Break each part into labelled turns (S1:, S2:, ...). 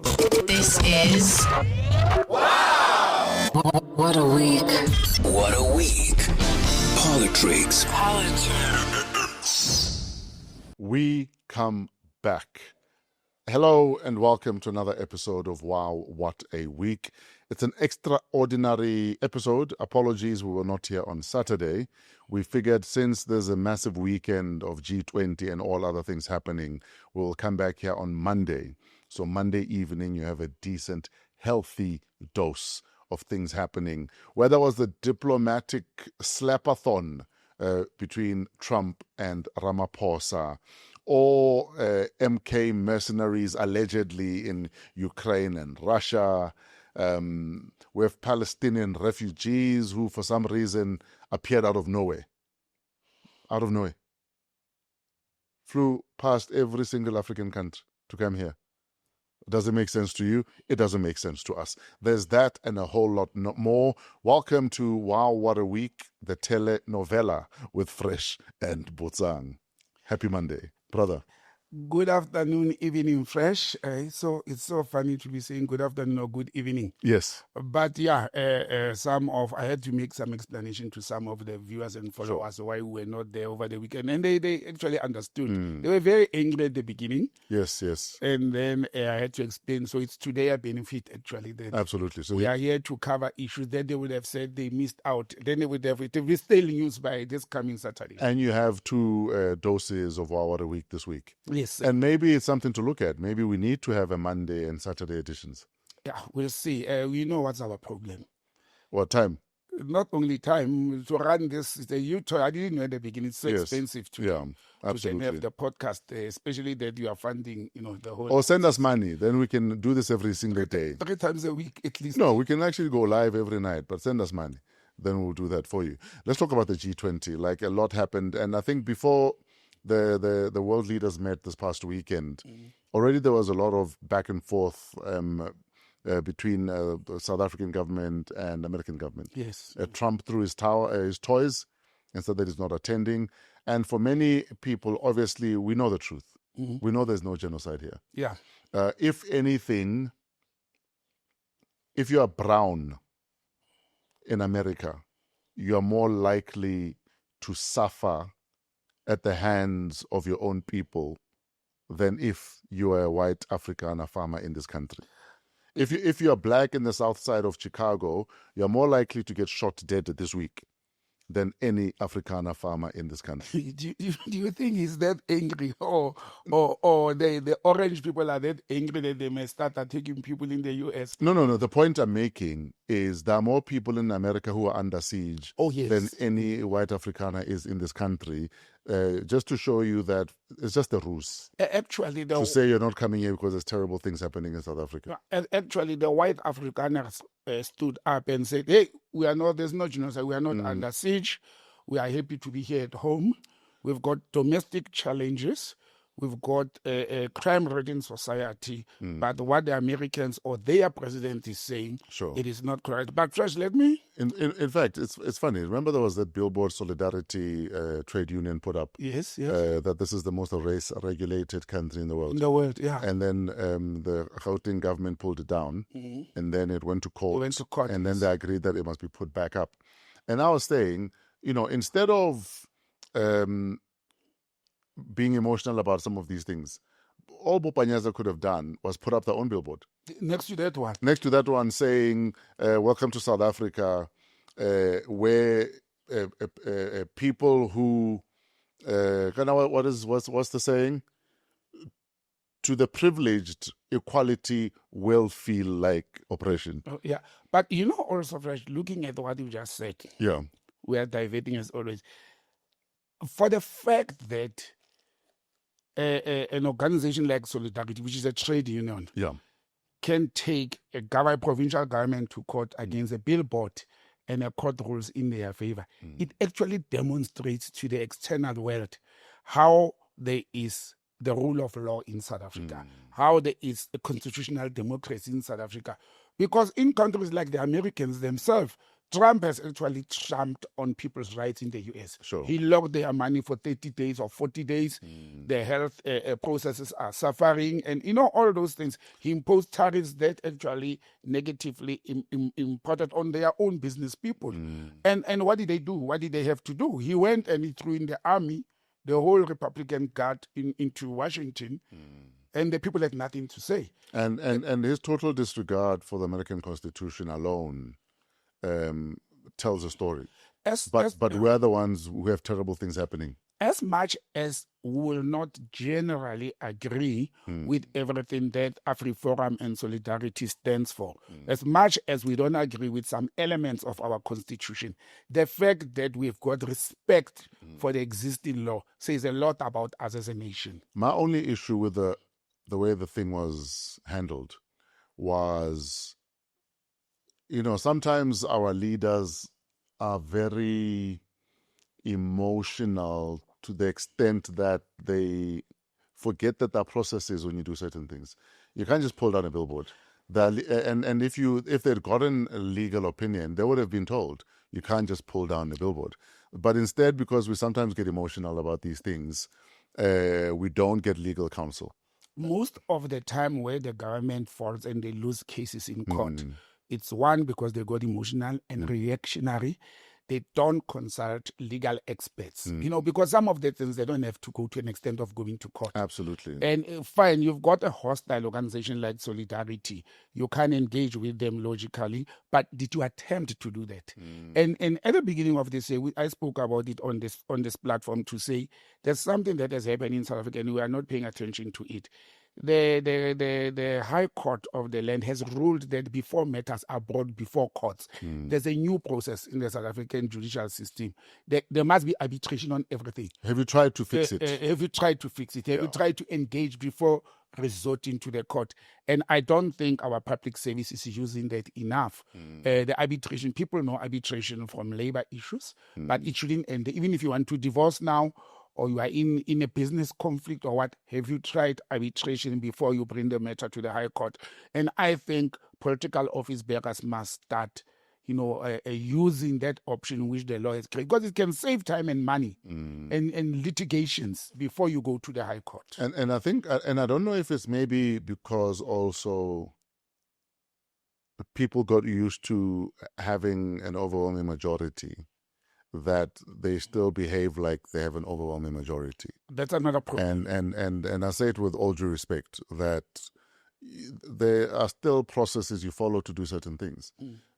S1: This is What a week.
S2: What a week. Politricks.
S3: We come back. Hello and welcome to another episode of Wow, What a Week. It's an extraordinary episode. Apologies, we were not here on Saturday. We figured since there's a massive weekend of G20 and all other things happening, we'll come back here on Monday. So Monday evening, you have a decent, healthy dose of things happening. Whether it was the diplomatic slapathon between Trump and Ramaphosa, or MK mercenaries allegedly in Ukraine and Russia. We have Palestinian refugees who for some reason appeared out of nowhere. Out of nowhere. Flew past every single African country to come here. Does it make sense to you? It doesn't make sense to us. There's that and a whole lot more. Welcome to Wow, What a Week, the telenovela with Fresh and Botsang. Happy Monday, brother.
S4: Good afternoon, evening, Fresh. It's so funny to be saying good afternoon or good evening.
S3: Yes.
S4: But yeah, I had to make some explanation to some of the viewers and followers why we were not there over the weekend. And they actually understood. They were very angry at the beginning.
S3: Yes, yes.
S4: And then I had to explain. So it's to their benefit, actually. That
S3: Absolutely. So
S4: we are here to cover issues that they would have said they missed out. Then they would have, it will be still news by this coming Saturday.
S3: And you have two doses of Wow, What a Week this week.
S4: Yes.
S3: And maybe it's something to look at. Maybe we need to have a Monday and Saturday editions.
S4: Yeah, we'll see. We know what's our problem.
S3: What time?
S4: Not only time to run this. It's a U-toy. I didn't know at the beginning. It's so expensive to
S3: absolutely.
S4: have the podcast, especially that you are funding. The whole.
S3: Or send us money, then we can do this every single day.
S4: 3 times a week at least.
S3: No, we can actually go live every night, but send us money, then we'll do that for you. Let's talk about the G20. Like a lot happened, and I think before the world leaders met this past weekend, already there was a lot of back and forth between the South African government and American government.
S4: Yes.
S3: Trump threw his toys and said that he's not attending. And for many people, obviously, we know the truth. We know there's no genocide here.
S4: Yeah.
S3: If anything, if you are brown in America, you are more likely to suffer at the hands of your own people than if you are a white Afrikaner farmer in this country. If you are black in the south side of Chicago, you're more likely to get shot dead this week than any Afrikaner farmer in this country.
S4: Do you think he's that angry, or the orange people are that angry that they may start attacking people in the U.S.?
S3: No. The point I'm making is there are more people in America who are under siege than any white Afrikaner is in this country. Just to show you that it's just a ruse.
S4: Actually,
S3: to say you're not coming here because there's terrible things happening in South Africa.
S4: Actually, the white Afrikaners stood up and said, "Hey, there's no genocide. We are not under siege. We are happy to be here at home. We've got domestic challenges. We've got a crime-ridden society. But what the Americans or their president is saying, it is not correct." But first, let me...
S3: In fact, it's funny. Remember there was that billboard Solidarity trade union put up?
S4: Yes.
S3: That this is the most race-regulated country in the world.
S4: In the world, yeah.
S3: And then the Gauteng government pulled it down. And then it went to court. And then they agreed that it must be put back up. And I was saying, instead of... being emotional about some of these things, all Bopanyaza could have done was put up their own billboard.
S4: Next to that one
S3: saying, welcome to South Africa, where people who, what's the saying? To the privileged, equality will feel like oppression.
S4: Oh, yeah. But also, Fresh, looking at what you just said, we are diverting as always. For the fact that an organization like Solidarity, which is a trade union, can take a provincial government to court against a billboard and a court rules in their favor, it actually demonstrates to the external world how there is the rule of law in South Africa, how there is a constitutional democracy in South Africa. Because in countries like the Americans themselves, Trump has actually trumped on people's rights in the US.
S3: Sure.
S4: He locked their money for 30 days or 40 days. Their health processes are suffering. And, all those things. He imposed tariffs that actually negatively imported on their own business people. And what did they do? What did they have to do? He went and he threw in the army, the whole Republican Guard into Washington. And the people had nothing to say.
S3: And his total disregard for the American Constitution alone tells a story. But we're the ones who have terrible things happening.
S4: As much as we will not generally agree with everything that AfriForum and Solidarity stands for, as much as we don't agree with some elements of our Constitution, the fact that we've got respect for the existing law says a lot about us as a nation.
S3: My only issue with the way the thing was handled was, sometimes our leaders are very emotional to the extent that they forget that there are processes when you do certain things. You can't just pull down a billboard. And if they'd gotten a legal opinion, they would have been told, you can't just pull down a billboard. But instead, because we sometimes get emotional about these things, we don't get legal counsel.
S4: Most of the time where the government falls and they lose cases in court, it's one, because they got emotional and reactionary. They don't consult legal experts, because some of the things they don't have to go to an extent of going to court.
S3: Absolutely.
S4: And fine, you've got a hostile organization like Solidarity. You can engage with them logically, but did you attempt to do that? And at the beginning of this year, I spoke about it on this platform to say there's something that has happened in South Africa and we are not paying attention to it. The High Court of the land has ruled that before matters are brought before courts, there's a new process in the South African judicial system. There must be arbitration on everything.
S3: Have you tried to fix it?
S4: Have you tried to fix it? Have you tried to engage before resorting to the court? And I don't think our public service is using that enough. The arbitration, people know arbitration from labor issues, but it shouldn't end. Even if you want to divorce now, or you are in a business conflict or what, have you tried arbitration before you bring the matter to the High Court? And I think political office bearers must start, using that option which the law has created, because it can save time and money and litigations before you go to the High Court.
S3: And I think, and I don't know if it's maybe because also people got used to having an overwhelming majority, that they still behave like they have an overwhelming majority.
S4: That's another problem.
S3: And I say it with all due respect, that there are still processes you follow to do certain things.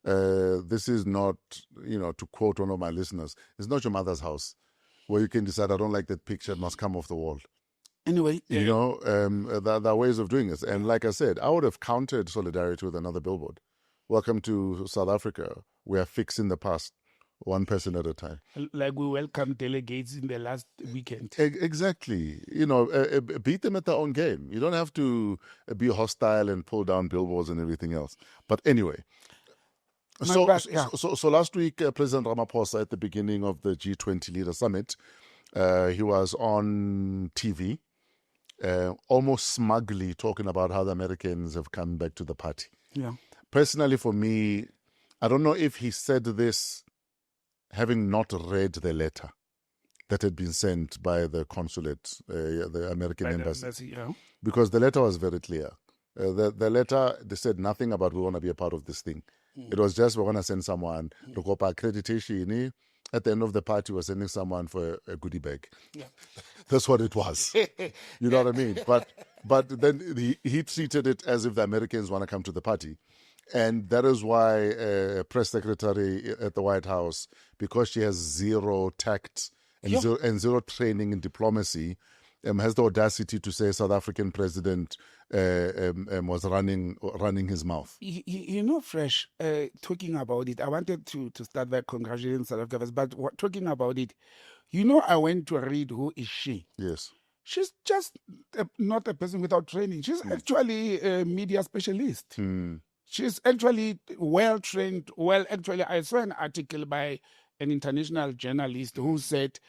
S3: This is not, to quote one of my listeners, it's not your mother's house where you can decide, I don't like that picture, it must come off the wall.
S4: Anyway.
S3: There are ways of doing this. And like I said, I would have countered Solidarity with another billboard. Welcome to South Africa. We are fixing the past. One person at a time.
S4: Like we welcome delegates in the last weekend.
S3: Exactly. Beat them at their own game. You don't have to be hostile and pull down billboards and everything else. But anyway. So last week, President Ramaphosa, at the beginning of the G20 Leader Summit, he was on TV, almost smugly talking about how the Americans have come back to the party.
S4: Yeah.
S3: Personally, for me, I don't know if he said this having not read the letter that had been sent by the consulate, the American embassy. Because the letter was very clear. The letter, they said nothing about we want to be a part of this thing. It was just, we're going to send someone, accreditation. At the end of the party, we're sending someone for a goodie bag. Yeah. That's what it was. You know what I mean? But then he treated it as if the Americans want to come to the party. And that is why a press secretary at the White House, because she has zero tact and zero training in diplomacy, has the audacity to say South African president was running his mouth.
S4: Fresh, talking about it, I wanted to start by congratulating South Africa, but talking about it, I went to read who is she.
S3: Yes.
S4: She's just not a person without training. She's actually a media specialist. She's actually well-trained. I saw an article by an international journalist who said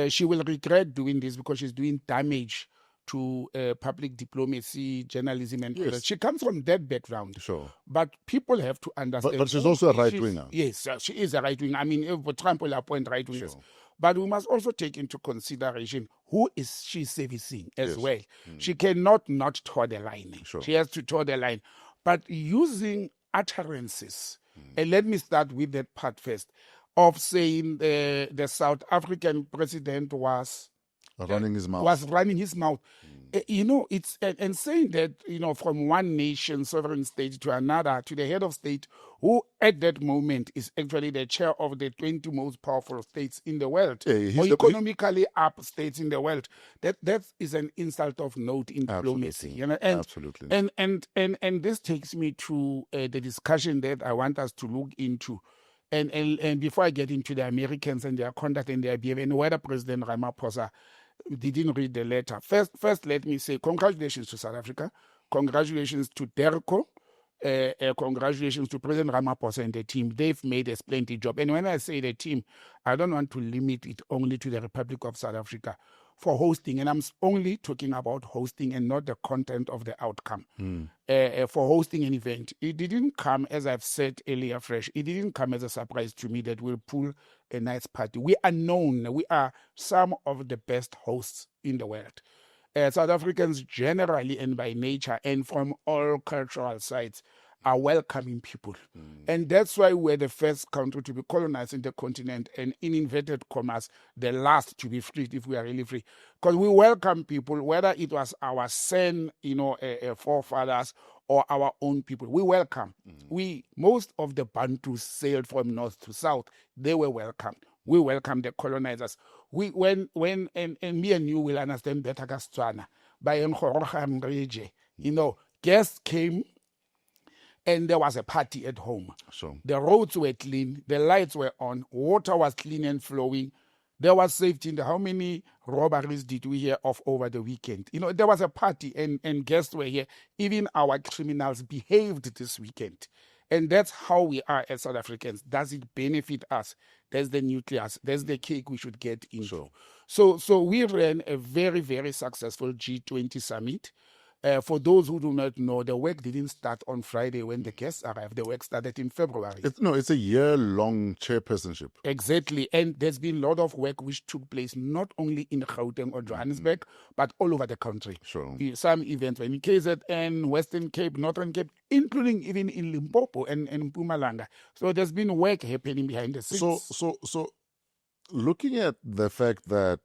S4: she will regret doing this because she's doing damage to public diplomacy, journalism, and all
S3: Yes.
S4: that. She comes from that background.
S3: Sure.
S4: But people have to understand.
S3: But she's also a right-winger.
S4: Yes, she is a right-winger. I mean, if Trump will appoint right-wingers.
S3: Sure.
S4: But we must also take into consideration who is she servicing as
S3: Yes.
S4: well. She cannot not toe the line.
S3: Sure.
S4: She has to toe the line. But using utterances, and let me start with that part first, of saying the South African president was
S3: Running his mouth.
S4: It's and saying that, from one nation, sovereign state to another, to the head of state, who at that moment is actually the chair of the 20 most powerful states in the world, or economically up states in the world. That is an insult of note in diplomacy.
S3: Absolutely.
S4: And this takes me to the discussion that I want us to look into. And before I get into the Americans and their conduct and their behavior, and whether President Ramaphosa didn't read the letter. First, let me say congratulations to South Africa, congratulations to DERCO, congratulations to President Ramaphosa and the team. They've made a splendid job. And when I say the team, I don't want to limit it only to the Republic of South Africa for hosting. And I'm only talking about hosting and not the content of the outcome. For hosting an event, it didn't come, as I've said earlier, it didn't come as a surprise to me that we'll pull a nice party. We are known. We are some of the best hosts in the world. South Africans generally and by nature and from all cultural sides are welcoming people. And that's why we're the first country to be colonized in the continent and, in inverted commas, the last to be freed if we are really free. Because we welcome people, whether it was our Sen, forefathers or our own people. We welcome. Most of the Bantus sailed from north to south. They were welcomed. We welcome the colonizers. When me and you will understand better Gastwana, by guests came and there was a party at home.
S3: Sure.
S4: The roads were clean, the lights were on, water was clean and flowing. There was safety in how many robberies did we hear of over the weekend? There was a party and guests were here. Even our criminals behaved this weekend. And that's how we are as South Africans. Does it benefit us? There's the nucleus. There's the cake we should get into.
S3: Sure.
S4: So we ran a very, very successful G20 summit. For those who do not know, the work didn't start on Friday when the guests arrived. The work started in February.
S3: It's a year-long chairpersonship.
S4: Exactly. And there's been a lot of work which took place not only in Gauteng or Johannesburg, but all over the country.
S3: Sure.
S4: Some events were in KZN, Western Cape, Northern Cape, including even in Limpopo and Mpumalanga. So there's been work happening behind the scenes.
S3: So looking at the fact that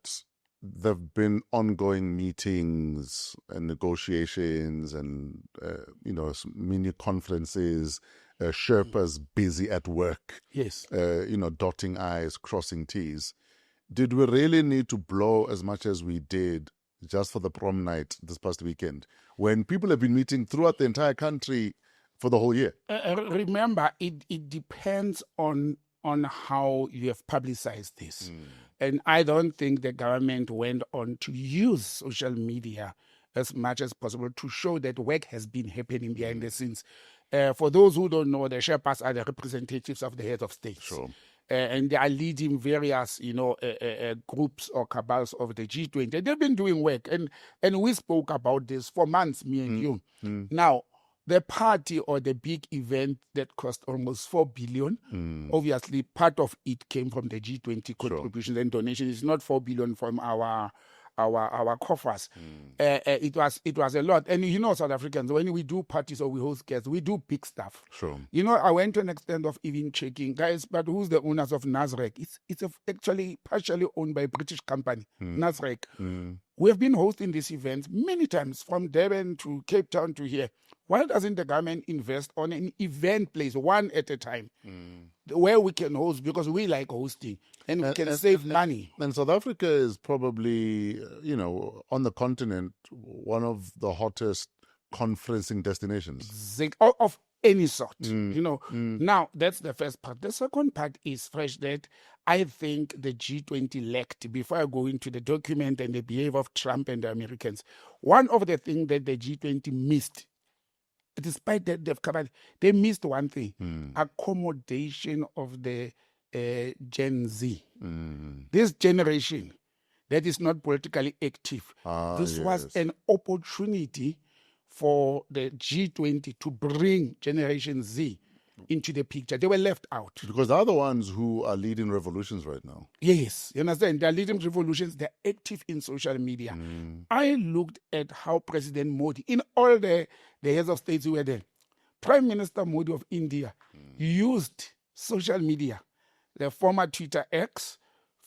S3: there've been ongoing meetings and negotiations and mini conferences, Sherpas busy at work.
S4: Yes.
S3: Dotting I's, crossing T's. Did we really need to blow as much as we did just for the prom night this past weekend, when people have been meeting throughout the entire country for the whole year?
S4: Remember, it depends on how you have publicized this. And I don't think the government went on to use social media as much as possible to show that work has been happening behind the scenes. For those who don't know, the Sherpas are the representatives of the heads of states.
S3: Sure.
S4: And they are leading various, groups or cabals of the G20. They've been doing work. And we spoke about this for months, me and you. Now, the party or the big event that cost almost 4 billion, obviously part of it came from the G20 contributions and donations. It's not 4 billion from our coffers. It was a lot. And South Africans, when we do parties or we host guests, we do big stuff.
S3: Sure.
S4: I went to an extent of even checking, guys, but who's the owners of Nasrec? It's actually partially owned by a British company, Nasrec. We have been hosting these events many times, from Durban to Cape Town to here. Why doesn't the government invest on an event place, one at a time, where we can host? Because we like hosting and we can save money.
S3: And South Africa is probably, on the continent, one of the hottest conferencing destinations.
S4: Of any sort, Now, that's the first part. The second part is fresh that I think the G20 lacked, before I go into the document and the behavior of Trump and the Americans. One of the things that the G20 missed, despite that they've covered, they missed one thing: accommodation of the Gen Z. This generation, that is not politically active. This was
S3: Yes.
S4: an opportunity for the G20 to bring Generation Z into the picture. They were left out.
S3: Because they're the ones who are leading revolutions right now.
S4: Yes, you understand? They're leading revolutions. They're active in social media. I looked at how President Modi, in all the heads of states who were there, Prime Minister Modi of India used social media, the former Twitter X,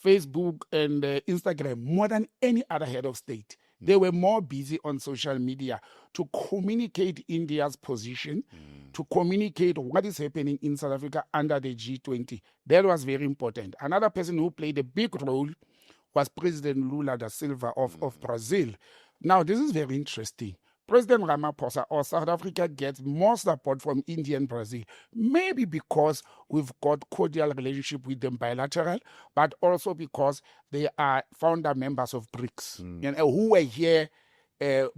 S4: Facebook, and Instagram, more than any other head of state. They were more busy on social media to communicate India's position, to communicate what is happening in South Africa under the G20. That was very important. Another person who played a big role was President Lula da Silva of Brazil. Now, this is very interesting. President Ramaphosa or South Africa gets more support from India and Brazil, maybe because we've got cordial relationship with them bilateral, but also because they are founder members of BRICS, who were here,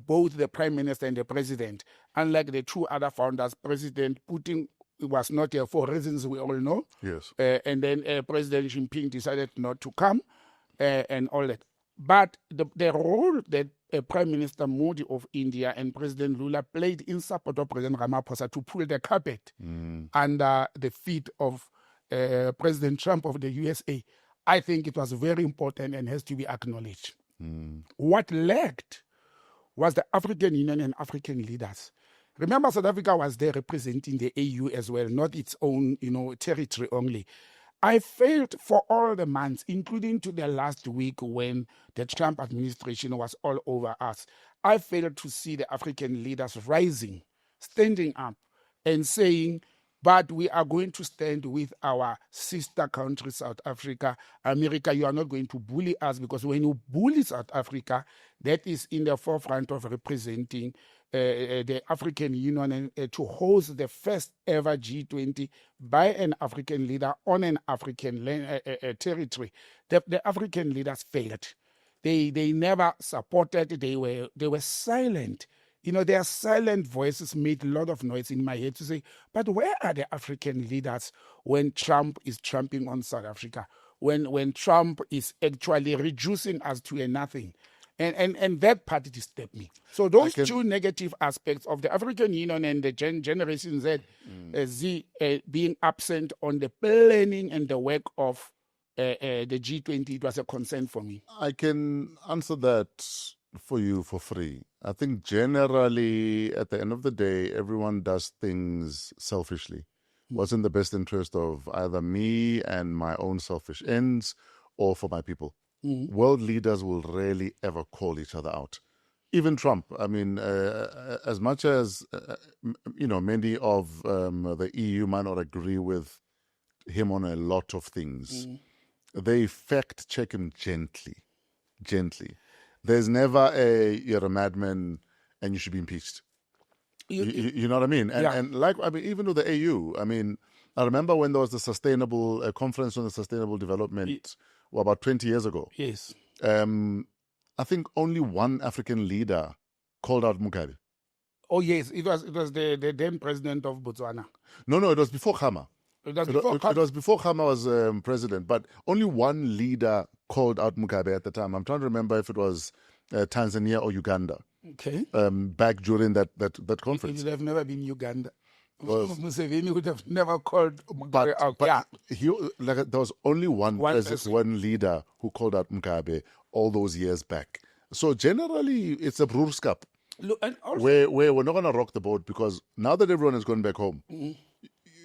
S4: both the Prime Minister and the President. Unlike the two other founders, President Putin was not here for reasons we all know.
S3: Yes.
S4: And then President Xi Jinping decided not to come and all that. But the role that Prime Minister Modi of India and President Lula played in support of President Ramaphosa to pull the carpet under the feet of President Trump of the USA, I think it was very important and has to be acknowledged. What lacked was the African Union and African leaders. Remember, South Africa was there representing the AU as well, not its own, territory only. I failed for all the months, including to the last week when the Trump administration was all over us. I failed to see the African leaders rising, standing up and saying, but we are going to stand with our sister country, South Africa. America, you are not going to bully us, because when you bully South Africa, that is in the forefront of representing the African Union and to host the first ever G20 by an African leader on an African territory. The African leaders failed. They never supported. They were silent. Their silent voices made a lot of noise in my head to say, but where are the African leaders when Trump is tramping on South Africa? When Trump is actually reducing us to a nothing? And that part disturbed me. So those two negative aspects of the African Union and the Generation Z, being absent on the planning and the work of the G20, it was a concern for me.
S3: I can answer that for you for free. I think generally, at the end of the day, everyone does things selfishly. What's in the best interest of either me and my own selfish ends, or for my people. World leaders will rarely ever call each other out. Even Trump. I mean, as much as many of the EU might not agree with him on a lot of things, they fact check him gently. There's never you're a madman and you should be impeached. You know what I mean? And even with the AU, I remember when there was the sustainable conference on the sustainable development, about 20 years ago.
S4: Yes.
S3: I think only one African leader called out Mugabe.
S4: Oh yes, it was the then president of Botswana.
S3: No, it was before Khama. It was before Khama was president, but only one leader called out Mugabe at the time. I'm trying to remember if it was Tanzania or Uganda.
S4: Okay.
S3: Back during that conference.
S4: It would have never been Uganda. Museveni would have never called Mugabe out.
S3: But there was only one leader who called out Mugabe all those years back. So generally, it's a broerskap. Where we're not going to rock the boat, because now that everyone has gone back home,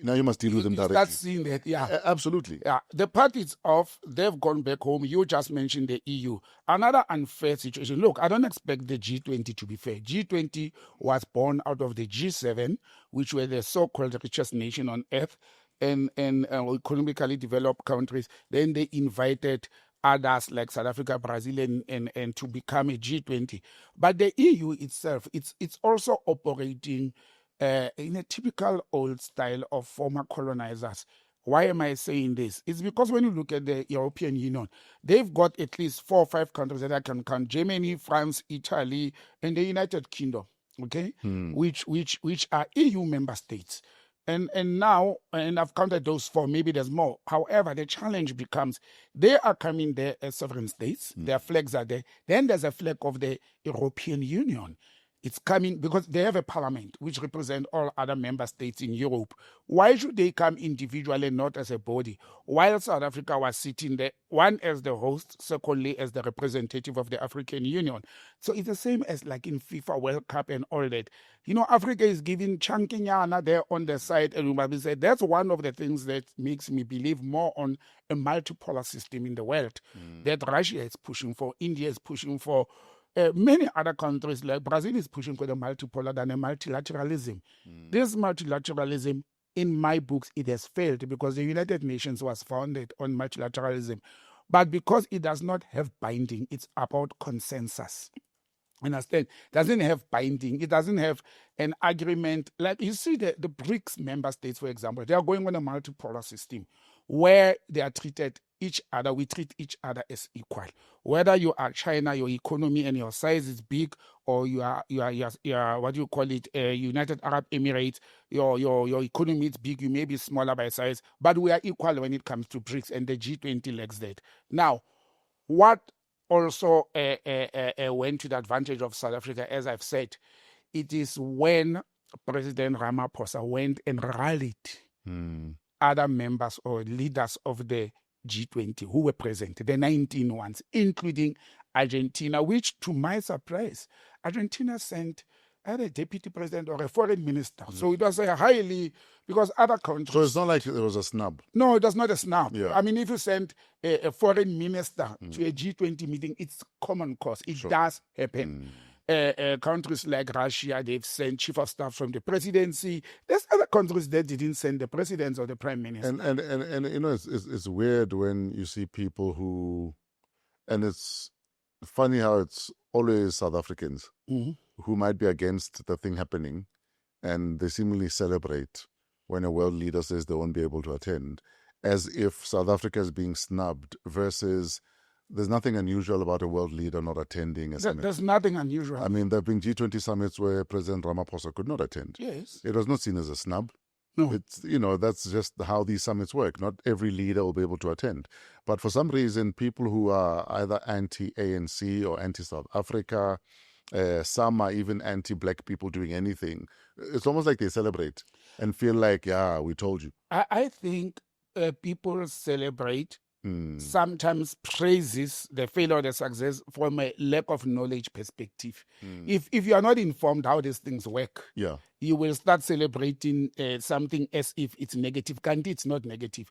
S3: now you must deal with them directly.
S4: Start seeing that,
S3: Absolutely.
S4: Yeah, the part is off. They've gone back home. You just mentioned the EU. Another unfair situation. Look, I don't expect the G20 to be fair. G20 was born out of the G7, which were the so-called richest nation on earth and economically developed countries. Then they invited others like South Africa, Brazil, and to become a G20. But the EU itself, it's also operating in a typical old style of former colonizers. Why am I saying this? It's because when you look at the European Union, they've got at least 4 or 5 countries that I can count: Germany, France, Italy, and the United Kingdom. Okay, which are EU member states. And now, and I've counted those 4, maybe there's more. However, the challenge becomes they are coming there as sovereign states. Their flags are there. Then there's a flag of the European Union. It's coming because they have a parliament which represents all other member states in Europe. Why should they come individually, not as a body? While South Africa was sitting there, one as the host, secondly as the representative of the African Union. So it's the same as like in FIFA World Cup and all that. You know, Africa is giving Chankinyana there on the side. And Umabi said that's one of the things that makes me believe more on a multipolar system in the world that Russia is pushing for, India is pushing for. Many other countries, like Brazil, is pushing for the multipolar than a multilateralism. This multilateralism, in my books, it has failed because the United Nations was founded on multilateralism. But because it does not have binding, it's about consensus. Understand? It doesn't have binding. It doesn't have an agreement. Like you see the BRICS member states, for example, they are going on a multipolar system where they are treated each other. We treat each other as equal. Whether you are China, your economy and your size is big, or you are what do you call it, United Arab Emirates, your economy is big, you may be smaller by size, but we are equal when it comes to BRICS, and the G20 lacks that. Now, what also went to the advantage of South Africa, as I've said, it is when President Ramaphosa went and rallied other members or leaders of the G20 who were present, the 19 ones, including Argentina, which, to my surprise, Argentina sent either a deputy president or a foreign minister. So it was a highly, because other countries...
S3: So it's not like it was a snub.
S4: No, it was not a snub.
S3: Yeah.
S4: I mean, if you send a foreign minister to a G20 meeting, it's common cause. It does happen. Countries like Russia, they've sent chief of staff from the presidency. There's other countries that didn't send the presidents or the prime minister.
S3: And you know, it's weird when you see people who, and it's funny how it's always South Africans who might be against the thing happening, and they seemingly celebrate when a world leader says they won't be able to attend, as if South Africa is being snubbed versus... There's nothing unusual about a world leader not attending a summit.
S4: There's nothing unusual.
S3: I mean, there have been G20 summits where President Ramaphosa could not attend.
S4: Yes.
S3: It was not seen as a snub.
S4: No.
S3: It's, you know, that's just how these summits work. Not every leader will be able to attend. But for some reason, people who are either anti-ANC or anti-South Africa, some are even anti-black people doing anything. It's almost like they celebrate and feel like, yeah, we told you.
S4: I think people celebrate sometimes praises the failure or the success from a lack of knowledge perspective. If you are not informed how these things work, you will start celebrating something as if it's negative. Can't it's not negative.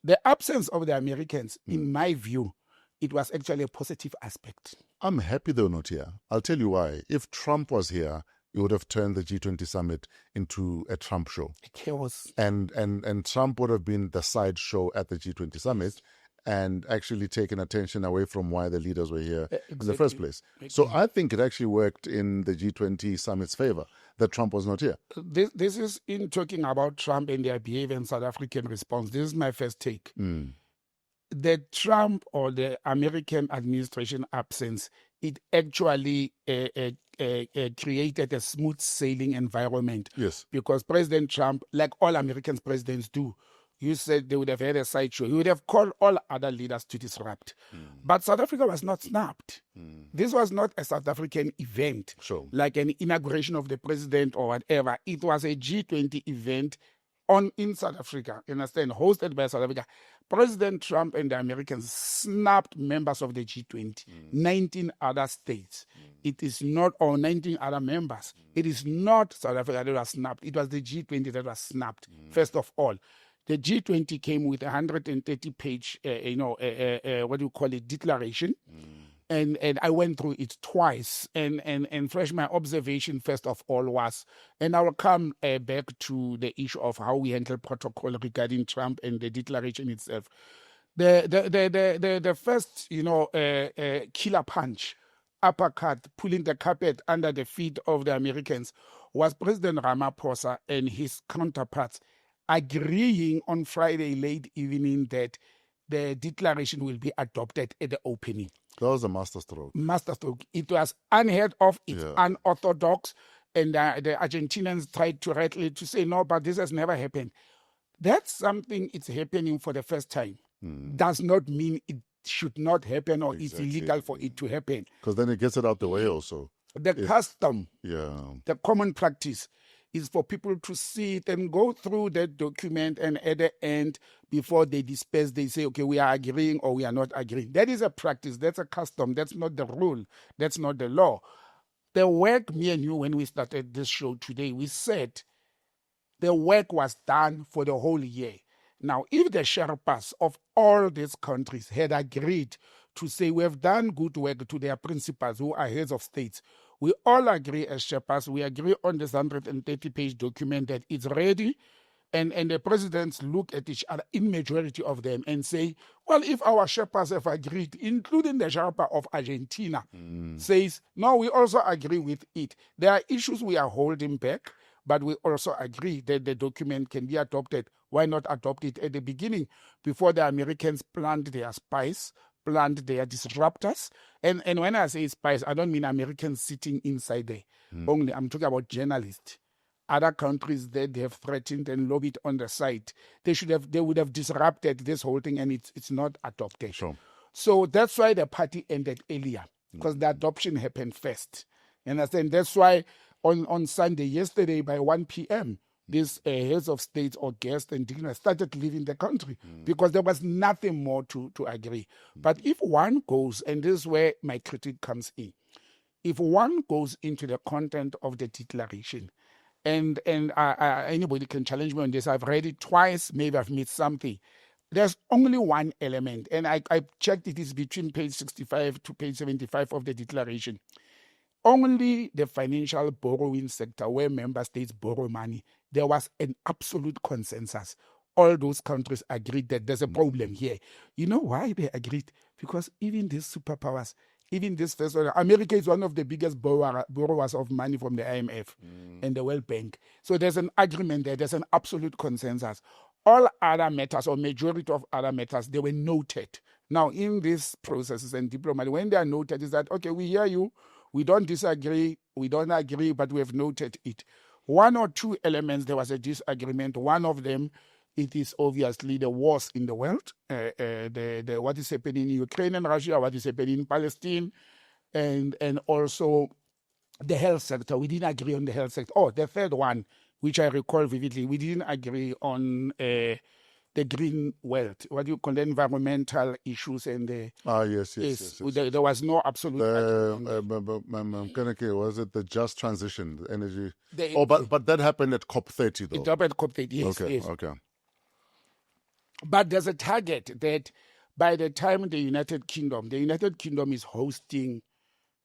S4: The absence of the Americans, in my view, it was actually a positive aspect.
S3: I'm happy they're not here. I'll tell you why. If Trump was here, it would have turned the G20 summit into a Trump show.
S4: Chaos. And
S3: Trump would have been the side show at the G20 summit. And actually taken attention away from why the leaders were here in the first place. So I think it actually worked in the G20 summit's favor that Trump was not here.
S4: This is in talking about Trump and their behavior and South African response. This is my first take. The Trump or the American administration absence, it actually created a smooth sailing environment.
S3: Yes.
S4: Because President Trump, like all American presidents do, you said they would have had a sideshow. He would have called all other leaders to disrupt. But South Africa was not snapped. This was not a South African event, like an inauguration of the president or whatever. It was a G20 event in South Africa, you understand, hosted by South Africa. President Trump and the Americans snapped members of the G20, 19 other states. It is not, or 19 other members. It is not South Africa that was snapped. It was the G20 that was snapped, first of all. The G20 came with a 130-page, declaration. And I went through it twice. And fresh, my observation, first of all, was, and I will come back to the issue of how we handle protocol regarding Trump and the declaration itself. The first, killer punch, uppercut, pulling the carpet under the feet of the Americans was President Ramaphosa and his counterparts agreeing on Friday late evening that the declaration will be adopted at the opening.
S3: That was a masterstroke.
S4: Masterstroke. It was unheard of. It's unorthodox. And the Argentinians tried to rattle it to say, no, but this has never happened. That's something it's happening for the first time. Does not mean it should not happen or it's illegal for it to happen.
S3: Because then it gets it out the way also.
S4: The custom,
S3: the
S4: common practice is for people to see it and go through that document, and at the end, before they disperse, they say, okay, we are agreeing or we are not agreeing. That is a practice. That's a custom. That's not the rule. That's not the law. The work, me and you, when we started this show today, we said the work was done for the whole year. Now, if the Sherpas of all these countries had agreed to say we have done good work to their principals who are heads of states, we all agree as Sherpas, we agree on this 130-page document that it's ready, and the presidents look at each other in majority of them and say, well, if our Sherpas have agreed, including the Sherpa of Argentina, says, no, we also agree with it. There are issues we are holding back, but we also agree that the document can be adopted. Why not adopt it at the beginning, before the Americans plant their spies, plant their disruptors? And when I say spies, I don't mean Americans sitting inside there. Only I'm talking about journalists. Other countries that they have threatened and lobbied on the side, they would have disrupted this whole thing, and it's not adopted.
S3: Sure.
S4: So that's why the party ended earlier, because the adoption happened first. And that's why on Sunday, yesterday by 1 p.m., these heads of states or guests and dignitaries started leaving the country because there was nothing more to agree. But if one goes, and this is where my critique comes in, if one goes into the content of the declaration, and anybody can challenge me on this, I've read it twice, maybe I've missed something. There's only one element, and I checked it is between page 65 to page 75 of the declaration. Only the financial borrowing sector, where member states borrow money, there was an absolute consensus. All those countries agreed that there's a problem here. You know why they agreed? Because even these superpowers, even this first one, America is one of the biggest borrowers of money from the IMF and the World Bank. So there's an agreement there. There's an absolute consensus. All other matters, or majority of other matters, they were noted. Now, in these processes and diplomacy, when they are noted, is that, okay, we hear you, we don't disagree, we don't agree, but we have noted it. One or two elements, there was a disagreement. One of them, it is obviously the wars in the world, the what is happening in Ukraine and Russia, what is happening in Palestine, and also the health sector. We didn't agree on the health sector. Oh, the third one, which I recall vividly, we didn't agree on the green wealth, what you call the environmental issues and the
S3: yes.
S4: There was no absolute
S3: was it the just transition, the energy? But that happened at COP30 though.
S4: It happened at COP30, yes.
S3: Okay.
S4: But there's a target that by the time the United Kingdom is hosting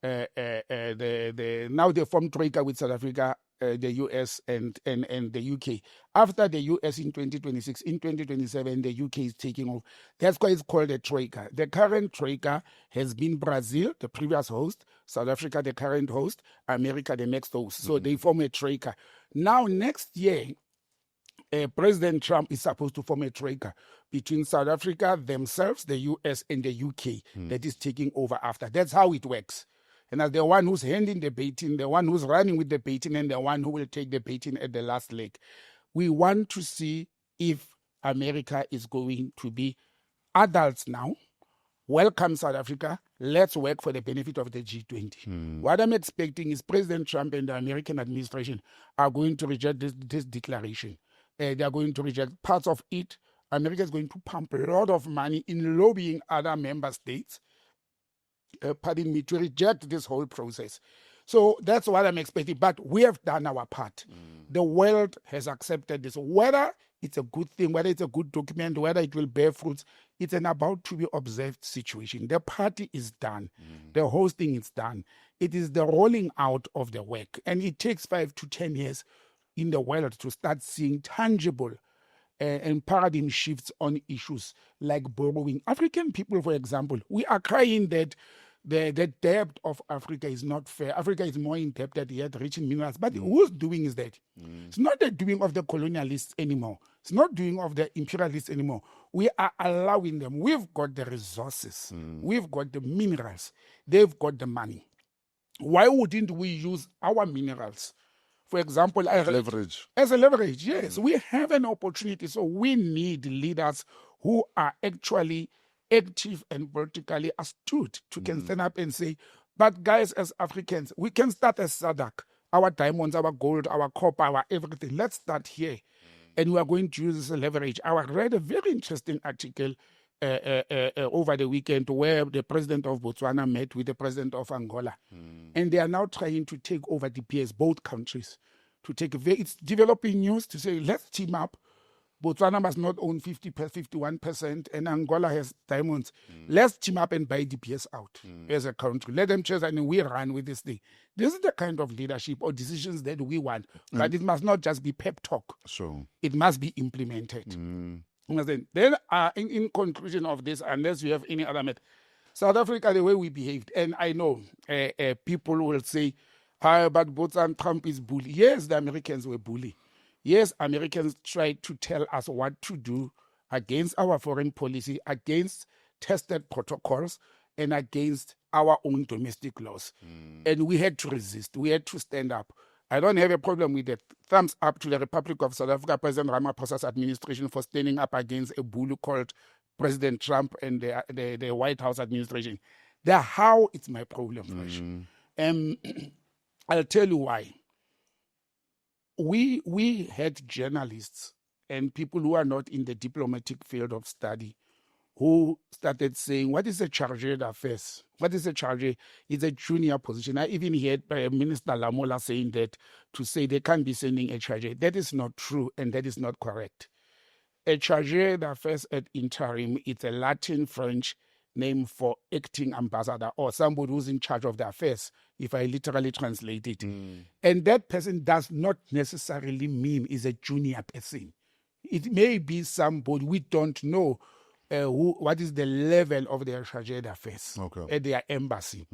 S4: now they formed Troika with South Africa, the US and the UK. After the US in 2026, in 2027, the UK is taking over. That's why it's called a Troika. The current Troika has been Brazil, the previous host, South Africa, the current host, America, the next host. So they form a Troika. Now, next year, President Trump is supposed to form a Troika between South Africa, themselves, the US, and the UK that is taking over after. That's how it works. And as the one who's handing the baiting, the one who's running with the baiting, and the one who will take the baiting at the last leg. We want to see if America is going to be adults now. Welcome South Africa. Let's work for the benefit of the G20. What I'm expecting is President Trump and the American administration are going to reject this declaration. They are going to reject parts of it. America is going to pump a lot of money in lobbying other member states, to reject this whole process. So that's what I'm expecting. But we have done our part. The world has accepted this. Whether it's a good thing, whether it's a good document, whether it will bear fruits, it's an about to be observed situation. The party is done. The hosting is done. It is the rolling out of the work. And it takes 5 to 10 years in the world to start seeing tangible and paradigm shifts on issues like borrowing. African people, for example, we are crying that the debt of Africa is not fair. Africa is more indebted yet rich in minerals. But who's doing is that? It's not the doing of the colonialists anymore. It's not doing of the imperialists anymore. We are allowing them. We've got the resources. We've got the minerals. They've got the money. Why wouldn't we use our minerals For example,
S3: leverage.
S4: As a leverage, yes. We have an opportunity. So we need leaders who are actually active and politically astute to can stand up and say, but guys, as Africans, we can start as SADC. Our diamonds, our gold, our copper, our everything. Let's start here. And we are going to use this as leverage. I read a very interesting article over the weekend where the president of Botswana met with the president of Angola. And they are now trying to take over DPS, both countries. It's developing news to say, let's team up. Botswana must not own 51%, and Angola has diamonds. Let's team up and buy DPS out as a country. Let them choose, and we run with this thing. This is the kind of leadership or decisions that we want, but it must not just be pep talk.
S3: Sure.
S4: It must be implemented. Then, in conclusion of this, unless you have any other matter, South Africa, the way we behaved, and I know people will say, but Botsang, Trump is bully. Yes, the Americans were bully. Yes, Americans tried to tell us what to do against our foreign policy, against tested protocols, and against our own domestic laws. And we had to resist. We had to stand up. I don't have a problem with it. Thumbs up to the Republic of South Africa, President Ramaphosa's administration for standing up against a bully called President Trump and the White House administration. The how, it's my problem, Fresh. I'll tell you why. We had journalists and people who are not in the diplomatic field of study who started saying, what is a charge d'affaires? What is a charge? It's a junior position. I even heard Minister Lamola saying that to say they can't be sending a charge. That is not true and that is not correct. A charge d'affaires at interim, it's a Latin French name for acting ambassador or somebody who's in charge of the affairs, if I literally translate it. And that person does not necessarily mean is a junior person. It may be somebody we don't know what is the level of their charge d'affaires at their embassy.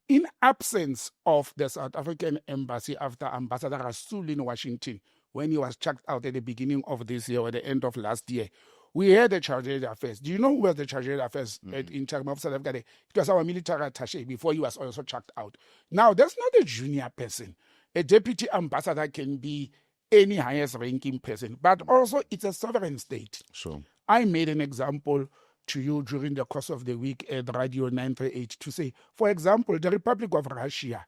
S4: In absence of the South African embassy after Ambassador Rasool in Washington, when he was chucked out at the beginning of this year or the end of last year, we had a charge d'affaires. Do you know who was the charge d'affaires in terms of South Africa? It was our military attaché before he was also chucked out. Now, that's not a junior person. A deputy ambassador can be any highest ranking person, but also it's a sovereign state.
S3: Sure.
S4: I made an example to you during the course of the week at Radio 938 to say, for example, the Republic of Russia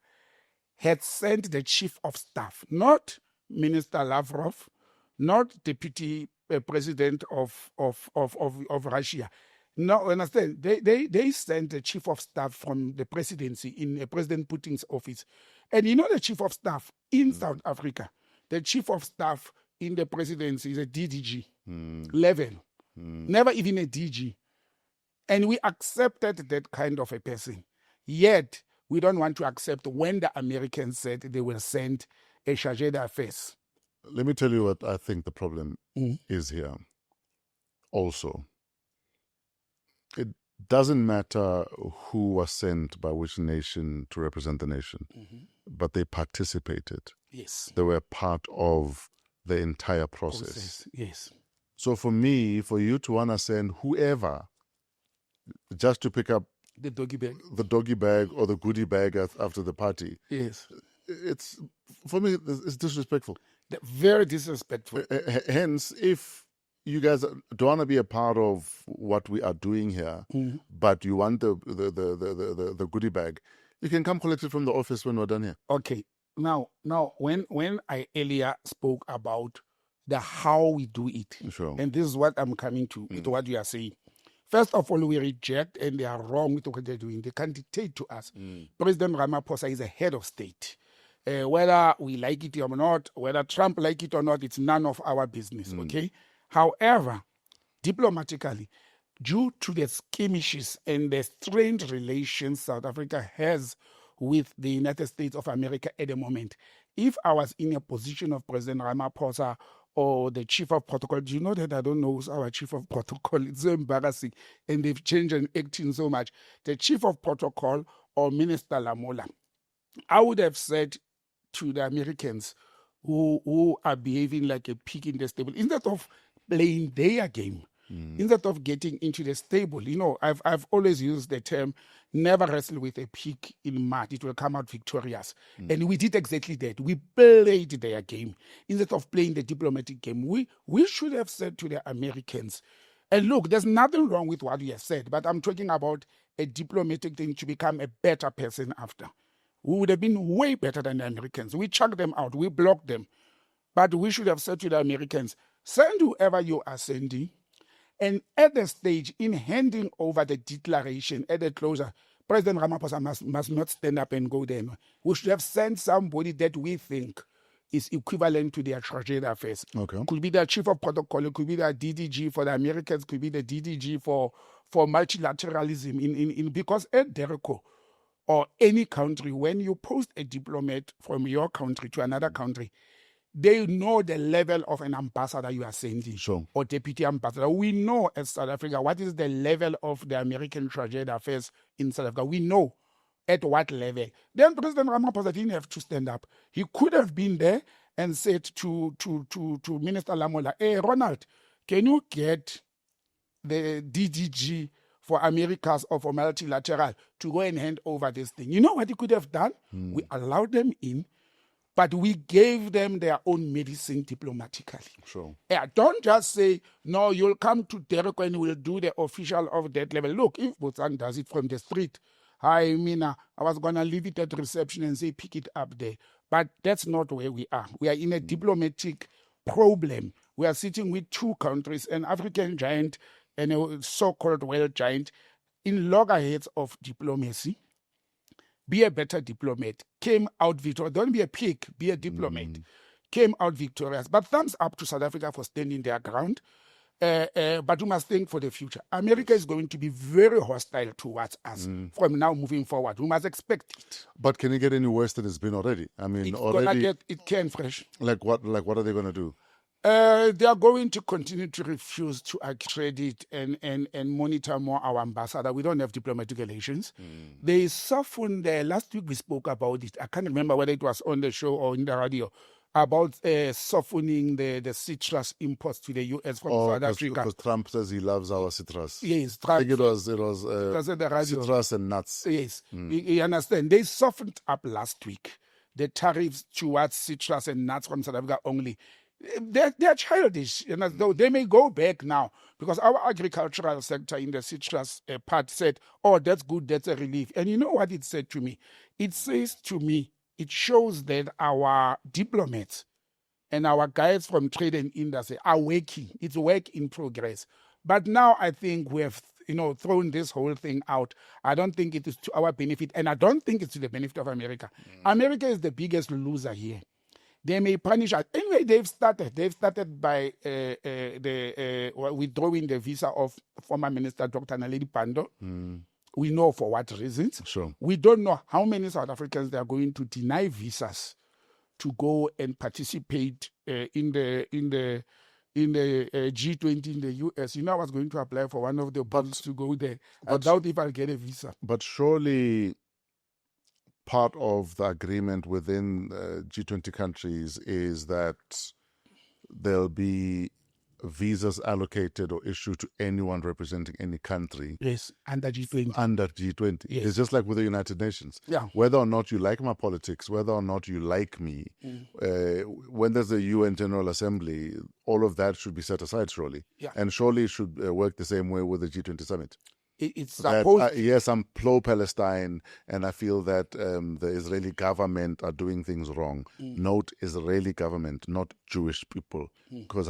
S4: had sent the chief of staff, not Minister Lavrov, not deputy president of Russia. No, understand? They sent the chief of staff from the presidency in President Putin's office. And you know the chief of staff in South Africa, the chief of staff in the presidency is a DDG level, never even a DG. And we accepted that kind of a person. Yet, we don't want to accept when the Americans said they will send a charge d'affaires.
S3: Let me tell you what I think the problem is here. Also, it doesn't matter who was sent by which nation to represent the nation, but they participated.
S4: Yes.
S3: They were part of the entire process.
S4: Yes.
S3: So for me, for you to want to send whoever just to pick up
S4: the doggy bag
S3: or the goodie bag after the party,
S4: yes,
S3: it's, for me, it's disrespectful.
S4: Very disrespectful.
S3: Hence, if you guys don't want to be a part of what we are doing here, but you want the goodie bag, you can come collect it from the office when we're done here.
S4: Okay. Now, when I earlier spoke about the how we do it,
S3: sure,
S4: and this is what I'm coming to what you are saying. First of all, we reject, and they are wrong with what they're doing. They can't dictate to us. President Ramaphosa is a head of state. Whether we like it or not, whether Trump like it or not, it's none of our business, okay? However, diplomatically, due to the skirmishes and the strained relations South Africa has with the United States of America at the moment, if I was in a position of President Ramaphosa or the chief of protocol, do you know that I don't know who's our chief of protocol? It's so embarrassing, and they've changed and acting so much. The chief of protocol or Minister Lamola, I would have said to the Americans who are behaving like a pig in the stable, instead of playing their game, instead of getting into the stable. I've always used the term, never wrestle with a pig in mud. It will come out victorious. And we did exactly that. We played their game. Instead of playing the diplomatic game, we should have said to the Americans, and look, there's nothing wrong with what we have said, but I'm talking about a diplomatic thing to become a better person after. We would have been way better than the Americans. We chucked them out. We blocked them. But we should have said to the Americans, send whoever you are sending. And at the stage, in handing over the declaration at the closure, President Ramaphosa must not stand up and go there. We should have sent somebody that we think is equivalent to their charge d'affaires.
S3: Okay.
S4: Could be the chief of protocol, it could be the DDG for the Americans, could be the DDG for multilateralism. Because at Derico, or any country, when you post a diplomat from your country to another country, they know the level of an ambassador you are sending,
S3: sure,
S4: or deputy ambassador. We know as South Africa what is the level of the American charge d'affaires in South Africa. We know at what level. Then President Ramaphosa didn't have to stand up. He could have been there and said to Minister Lamola, hey, Ronald, can you get the DDG for Americas or for multilateral to go and hand over this thing? You know what he could have done? We allowed them in, but we gave them their own medicine diplomatically.
S3: Sure.
S4: Yeah, don't just say, no, you'll come to Derek and we'll do the official of that level. Look, if Botsang does it from the street, hi, Mina, I was going to leave it at reception and say, pick it up there. But that's not where we are. We are in a diplomatic problem. We are sitting with two countries, an African giant and a so-called world giant, in loggerheads of diplomacy. Be a better diplomat. Came out victorious. Don't be a pig. Be a diplomat. Came out victorious. But thumbs up to South Africa for standing their ground. But we must think for the future. America is going to be very hostile towards us from now moving forward. We must expect it.
S3: But can it get any worse than it's been already? I mean, already
S4: it can fresh.
S3: Like what are they going to do?
S4: They are going to continue to refuse to accredit and monitor more our ambassador. We don't have diplomatic relations. They softened last week we spoke about it. I can't remember whether it was on the show or in the radio, about softening the citrus imports to the U.S. from South Africa.
S3: Because Trump says he loves our citrus.
S4: Yes, Trump.
S3: I think it was citrus and nuts.
S4: Yes, you understand. They softened up last week the tariffs towards citrus and nuts from South Africa only. They're childish, though they may go back now, because our agricultural sector in the citrus part said, oh, that's good, that's a relief. And you know what it said to me? It says to me, it shows that our diplomats and our guys from trade and industry are working. It's work in progress. But now I think we have thrown this whole thing out. I don't think it is to our benefit, and I don't think it's to the benefit of America. America is the biggest loser here. They may punish us. Anyway, they've started. They've started by withdrawing the visa of former Minister Dr. Naledi Pandor. We know for what reasons.
S3: Sure.
S4: We don't know how many South Africans they are going to deny visas to go and participate in the G20 in the US. I was going to apply for one of the bonds to go there. I doubt if I'll get a visa.
S3: But surely part of the agreement within G20 countries is that there'll be visas allocated or issued to anyone representing any country.
S4: Yes, under G20.
S3: Under G20.
S4: Yes.
S3: It's just like with the United Nations.
S4: Yeah.
S3: Whether or not you like my politics, whether or not you like me, when there's a UN General Assembly, all of that should be set aside, surely.
S4: Yeah.
S3: And surely it should work the same way with the G20 summit.
S4: It's supposed...
S3: yes, I'm pro-Palestine, and I feel that the Israeli government are doing things wrong. Note Israeli government, not Jewish people, because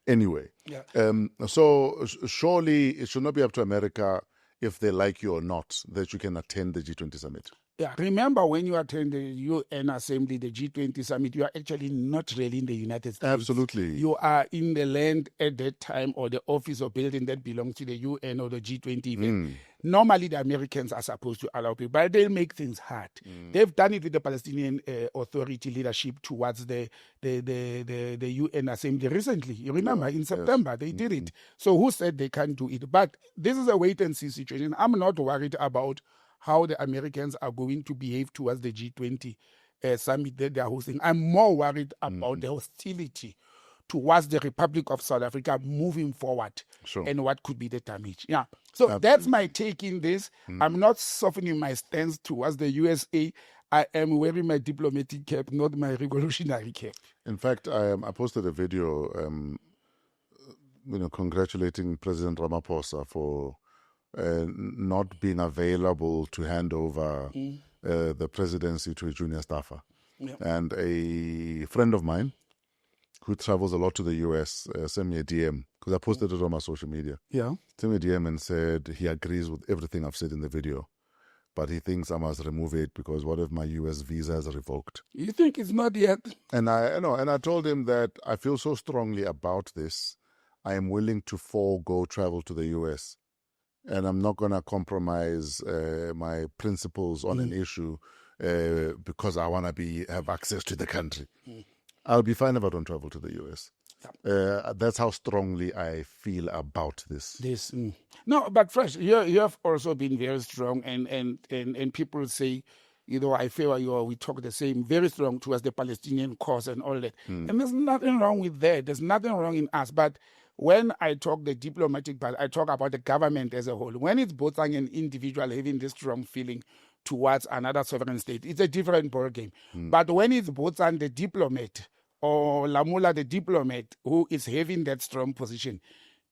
S3: anyway.
S4: Yeah.
S3: So surely it should not be up to America, if they like you or not, that you can attend the G20 summit.
S4: Yeah, remember when you attend the UN Assembly, the G20 summit, you are actually not really in the United States.
S3: Absolutely.
S4: You are in the land at that time, or the office or building that belongs to the UN or the G20 event. Normally, the Americans are supposed to allow people, but they'll make things hard. They've done it with the Palestinian Authority leadership towards the UN Assembly recently. You remember, in September, they did it. So who said they can't do it? But this is a wait-and-see situation. I'm not worried about how the Americans are going to behave towards the G20 summit that they are hosting. I'm more worried about the hostility towards the Republic of South Africa moving forward,
S3: Sure.
S4: and what could be the damage. Yeah. So that's my take in this. I'm not softening my stance towards the USA. I am wearing my diplomatic cap, not my revolutionary cap.
S3: In fact, I posted a video, congratulating President Ramaphosa for not being available to hand over the presidency to a junior staffer.
S4: Yeah.
S3: And a friend of mine who travels a lot to the US sent me a DM, because I posted it on my social media.
S4: Yeah.
S3: Sent me a DM and said he agrees with everything I've said in the video, but he thinks I must remove it because what if my US visa is revoked?
S4: You think it's not yet?
S3: And I told him that I feel so strongly about this, I am willing to forego travel to the US. And I'm not going to compromise my principles on an issue because I want to have access to the country. I'll be fine if I don't travel to the US. That's how strongly I feel about this.
S4: No, but Fresh, you have also been very strong, and people say, I feel we talk the same, very strong towards the Palestinian cause and all that. And there's nothing wrong with that. There's nothing wrong in us. But when I talk the diplomatic part, I talk about the government as a whole. When it's Botsang an individual having this strong feeling towards another sovereign state, it's a different ballgame. But when it's Botsang the diplomat, or Lamula the diplomat, who is having that strong position,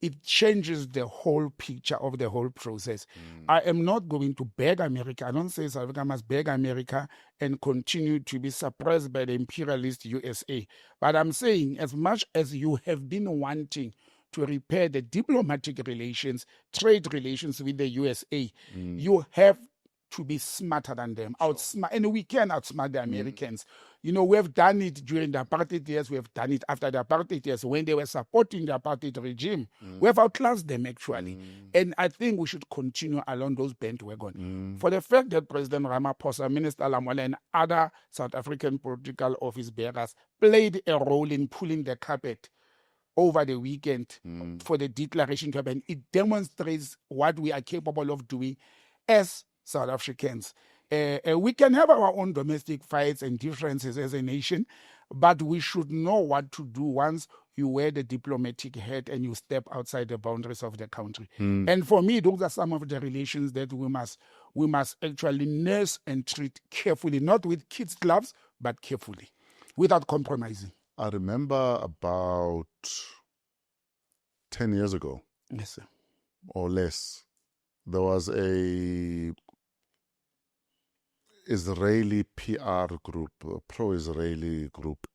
S4: it changes the whole picture of the whole process. I am not going to beg America. I don't say South Africa must beg America and continue to be suppressed by the imperialist USA. But I'm saying, as much as you have been wanting to repair the diplomatic relations, trade relations with the USA, you have to be smarter than them, and we can outsmart the Americans. We have done it during the apartheid years. We have done it after the apartheid years when they were supporting the apartheid regime. We have outclassed them, actually. And I think we should continue along those bandwagon. For the fact that President Ramaphosa, Minister Lamola, and other South African political office bearers played a role in pulling the carpet over the weekend for the declaration to happen, it demonstrates what we are capable of doing as South Africans. We can have our own domestic fights and differences as a nation, but we should know what to do once you wear the diplomatic hat and you step outside the boundaries of the country. And for me, those are some of the relations that we must actually nurse and treat carefully, not with kids' gloves, but carefully, without compromising.
S3: I remember about 10 years ago,
S4: yes, sir,
S3: or less, there was a Israeli PR group, a pro-Israeli group.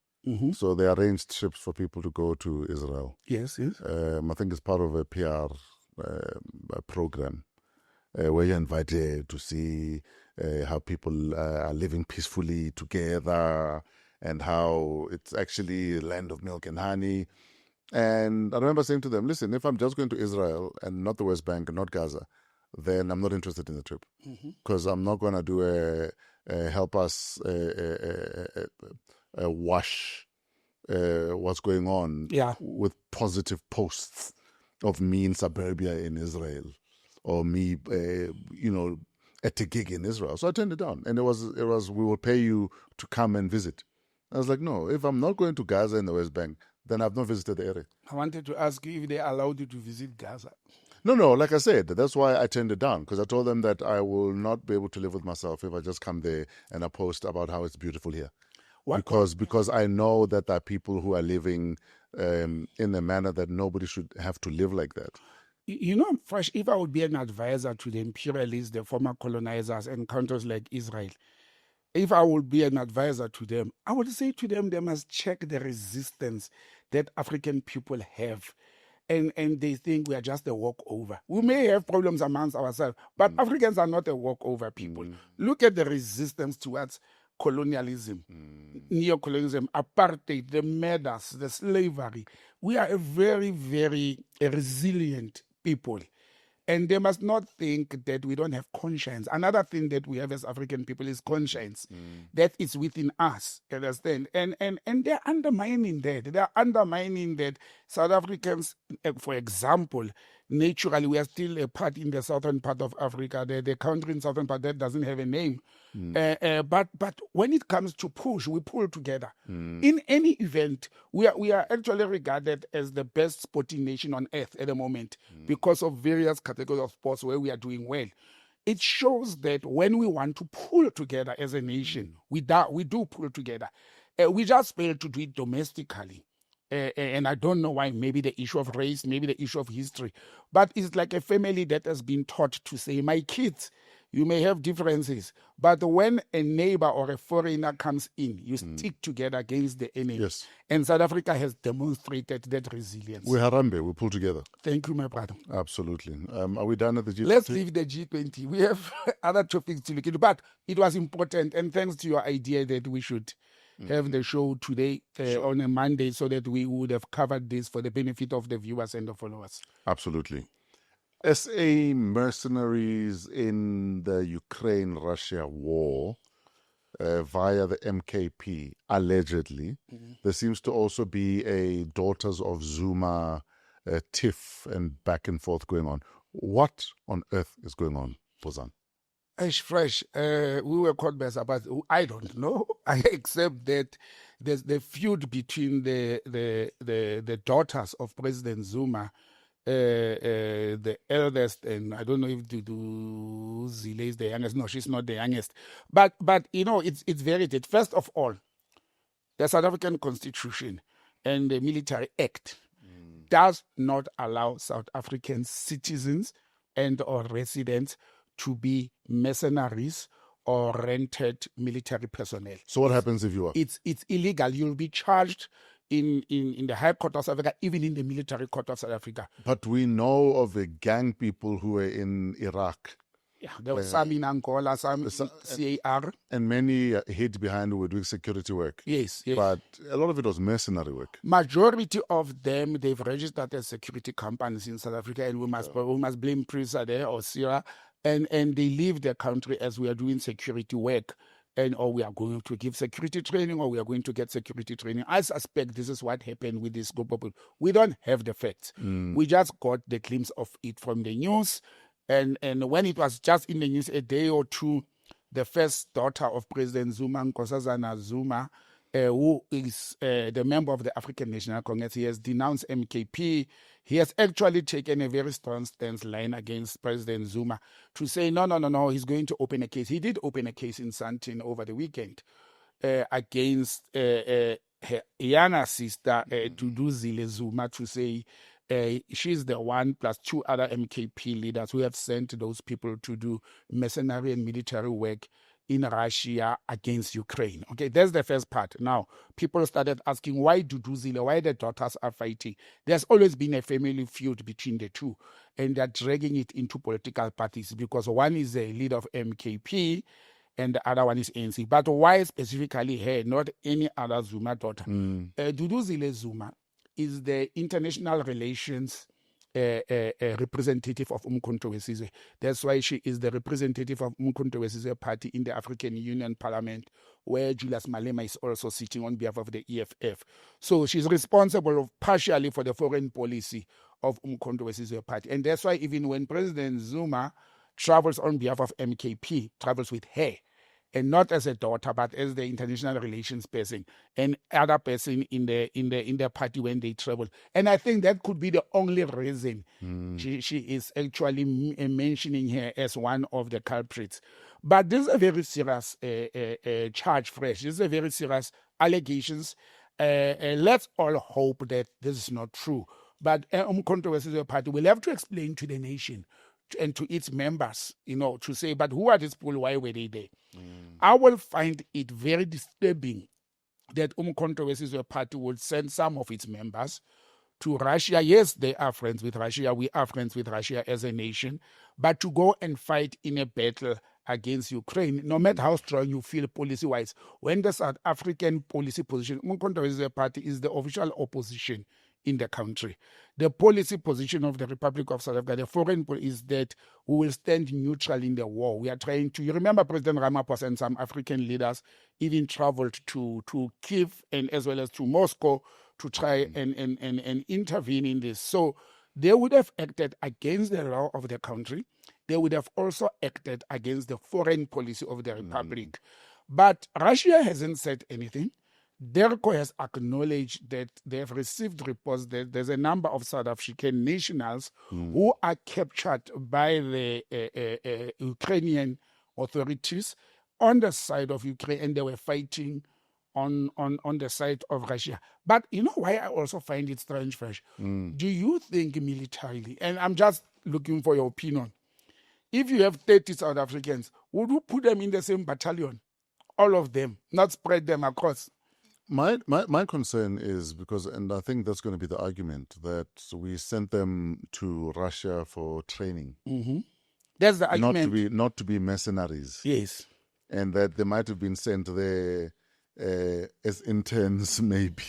S3: So they arranged trips for people to go to Israel.
S4: Yes.
S3: I think it's part of a PR program where you're invited to see how people are living peacefully together and how it's actually a land of milk and honey. And I remember saying to them, listen, if I'm just going to Israel and not the West Bank and not Gaza, then I'm not interested in the trip, because I'm not going to do help us wash what's going on with positive posts of me in suburbia in Israel, or me, at a gig in Israel. So I turned it down, and it was we will pay you to come and visit. I was like, no, if I'm not going to Gaza and the West Bank, then I've not visited the area.
S4: I wanted to ask you if they allowed you to visit Gaza.
S3: No, like I said, that's why I turned it down, because I told them that I will not be able to live with myself if I just come there and I post about how it's beautiful here. Because I know that there are people who are living in a manner that nobody should have to live like that.
S4: Fresh, if I would be an advisor to the imperialists, the former colonizers, and countries like Israel, if I would be an advisor to them, I would say to them they must check the resistance that African people have. And they think we are just a walkover. We may have problems amongst ourselves, but Africans are not a walkover people. Look at the resistance towards colonialism, neocolonialism, apartheid, the murders, the slavery. We are a very, very resilient people. And they must not think that we don't have conscience. Another thing that we have as African people is conscience. That is within us, understand? And they're undermining that. They're undermining that South Africans, for example, naturally we are still a part in the southern part of Africa. The country in southern part that doesn't have a name. But when it comes to push, we pull together. In any event, we are actually regarded as the best sporting nation on earth at the moment because of various categories of sports where we are doing well. It shows that when we want to pull together as a nation, we do pull together. We just fail to do it domestically. And I don't know why, maybe the issue of race, maybe the issue of history. But it's like a family that has been taught to say, my kids, you may have differences, but when a neighbor or a foreigner comes in, you stick together against the enemy.
S3: Yes.
S4: And South Africa has demonstrated that resilience.
S3: We Harambe, we pull together.
S4: Thank you, my brother.
S3: Absolutely. Are we done at the G20?
S4: Let's leave the G20. We have other topics to look into, but it was important. And thanks to your idea that we should have the show today on a Monday so that we would have covered this for the benefit of the viewers and the followers.
S3: Absolutely. SA mercenaries in the Ukraine-Russia war via the MKP, allegedly. There seems to also be a Daughters of Zuma tiff and back and forth going on. What on earth is going on, Botsang?
S4: Fresh, we were caught by but I don't know. I accept that there's the feud between the daughters of President Zuma, the eldest, and I don't know if Zile is the youngest. No, she's not the youngest. But you know, it's very dead. First of all, the South African Constitution and the Military Act does not allow South African citizens and or residents to be mercenaries or rented military personnel.
S3: So what happens if you are?
S4: It's illegal. You'll be charged in the High Court of South Africa, even in the Military Court of South Africa.
S3: But we know of the gang people who were in Iraq.
S4: Yeah, there were some in Angola, some in CAR.
S3: And many hid behind who were doing security work.
S4: Yes.
S3: But a lot of it was mercenary work.
S4: Majority of them, they've registered as security companies in South Africa, and we must blame Prisa there or Sierra. And they leave the country as we are doing security work, or we are going to give security training, or we are going to get security training. I suspect this is what happened with this group of people. We don't have the facts. We just got the glimpse of it from the news. And when it was just in the news a day or two, the first daughter of President Zuma, Nkosazana Zuma, who is the member of the African National Congress, he has denounced MKP. He has actually taken a very strong stance line against President Zuma to say, no, he's going to open a case. He did open a case in Sandton over the weekend against her younger sister, Duduzile Zuma, to say she's the one plus two other MKP leaders who have sent those people to do mercenary and military work in Russia against Ukraine. Okay, that's the first part. Now, people started asking, why Duduzile, why the daughters are fighting? There's always been a family feud between the two, and they're dragging it into political parties because one is a leader of MKP and the other one is ANC. But why specifically her, not any other Zuma daughter? Duduzile Zuma is the international relations representative of Umkhonto weSizwe. That's why she is the representative of Umkhonto weSizwe party in the African Union Parliament, where Julius Malema is also sitting on behalf of the EFF. So she's responsible partially for the foreign policy of Umkhonto weSizwe party. And that's why even when President Zuma travels on behalf of MKP, travels with her, and not as a daughter, but as the international relations person and other person in the party when they travel. And I think that could be the only reason she is actually mentioning her as one of the culprits. But this is a very serious charge, Fresh. This is a very serious allegations. Let's all hope that this is not true. But Umkhonto weSizwe party will have to explain to the nation and to its members, to say, but who are these people? Why were they there? I will find it very disturbing that Umkhonto weSizwe party would send some of its members to Russia. Yes, they are friends with Russia. We are friends with Russia as a nation. But to go and fight in a battle against Ukraine, no matter how strong you feel policy-wise, when the South African policy position, Umkhonto weSizwe party is the official opposition in the country. The policy position of the Republic of South Africa, the foreign policy, is that we will stand neutral in the war. We are trying to, you remember President Ramaphosa and some African leaders even traveled to Kyiv and as well as to Moscow to try and intervene in this. So they would have acted against the law of the country. They would have also acted against the foreign policy of the republic. But Russia hasn't said anything. DERCO has acknowledged that they have received reports that there's a number of South African nationals who are captured by the Ukrainian authorities on the side of Ukraine, and they were fighting on the side of Russia. But you know why I also find it strange, Fresh? Do you think militarily, and I'm just looking for your opinion, if you have 30 South Africans, would you put them in the same battalion? All of them, not spread them across?
S3: My concern is because, and I think that's going to be the argument, that we sent them to Russia for training.
S4: That's the argument.
S3: Not to be mercenaries.
S4: Yes.
S3: And that they might have been sent there as interns, maybe.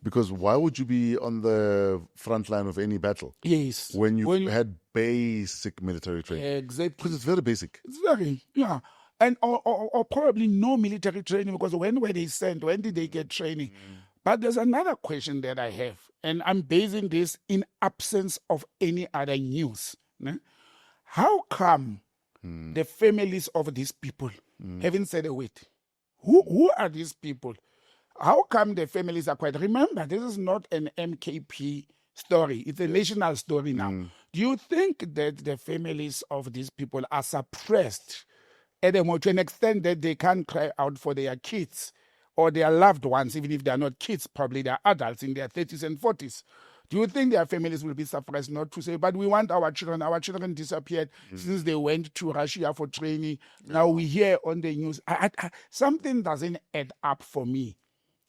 S3: Because why would you be on the front line of any battle?
S4: Yes.
S3: When you had basic military training.
S4: Exactly.
S3: Because it's very basic.
S4: It's very, yeah. And or probably no military training, because when were they sent? When did they get training? But there's another question that I have, and I'm basing this in absence of any other news. How come the families of these people haven't said a word? Who are these people? How come the families are quiet? Remember, this is not an MKP story. It's a national story now. Do you think that the families of these people are suppressed to an extent that they can't cry out for their kids or their loved ones, even if they are not kids, probably they're adults in their 30s and 40s? Do you think their families will be suppressed not to say, but we want our children? Our children disappeared since they went to Russia for training. Now we hear on the news. Something doesn't add up for me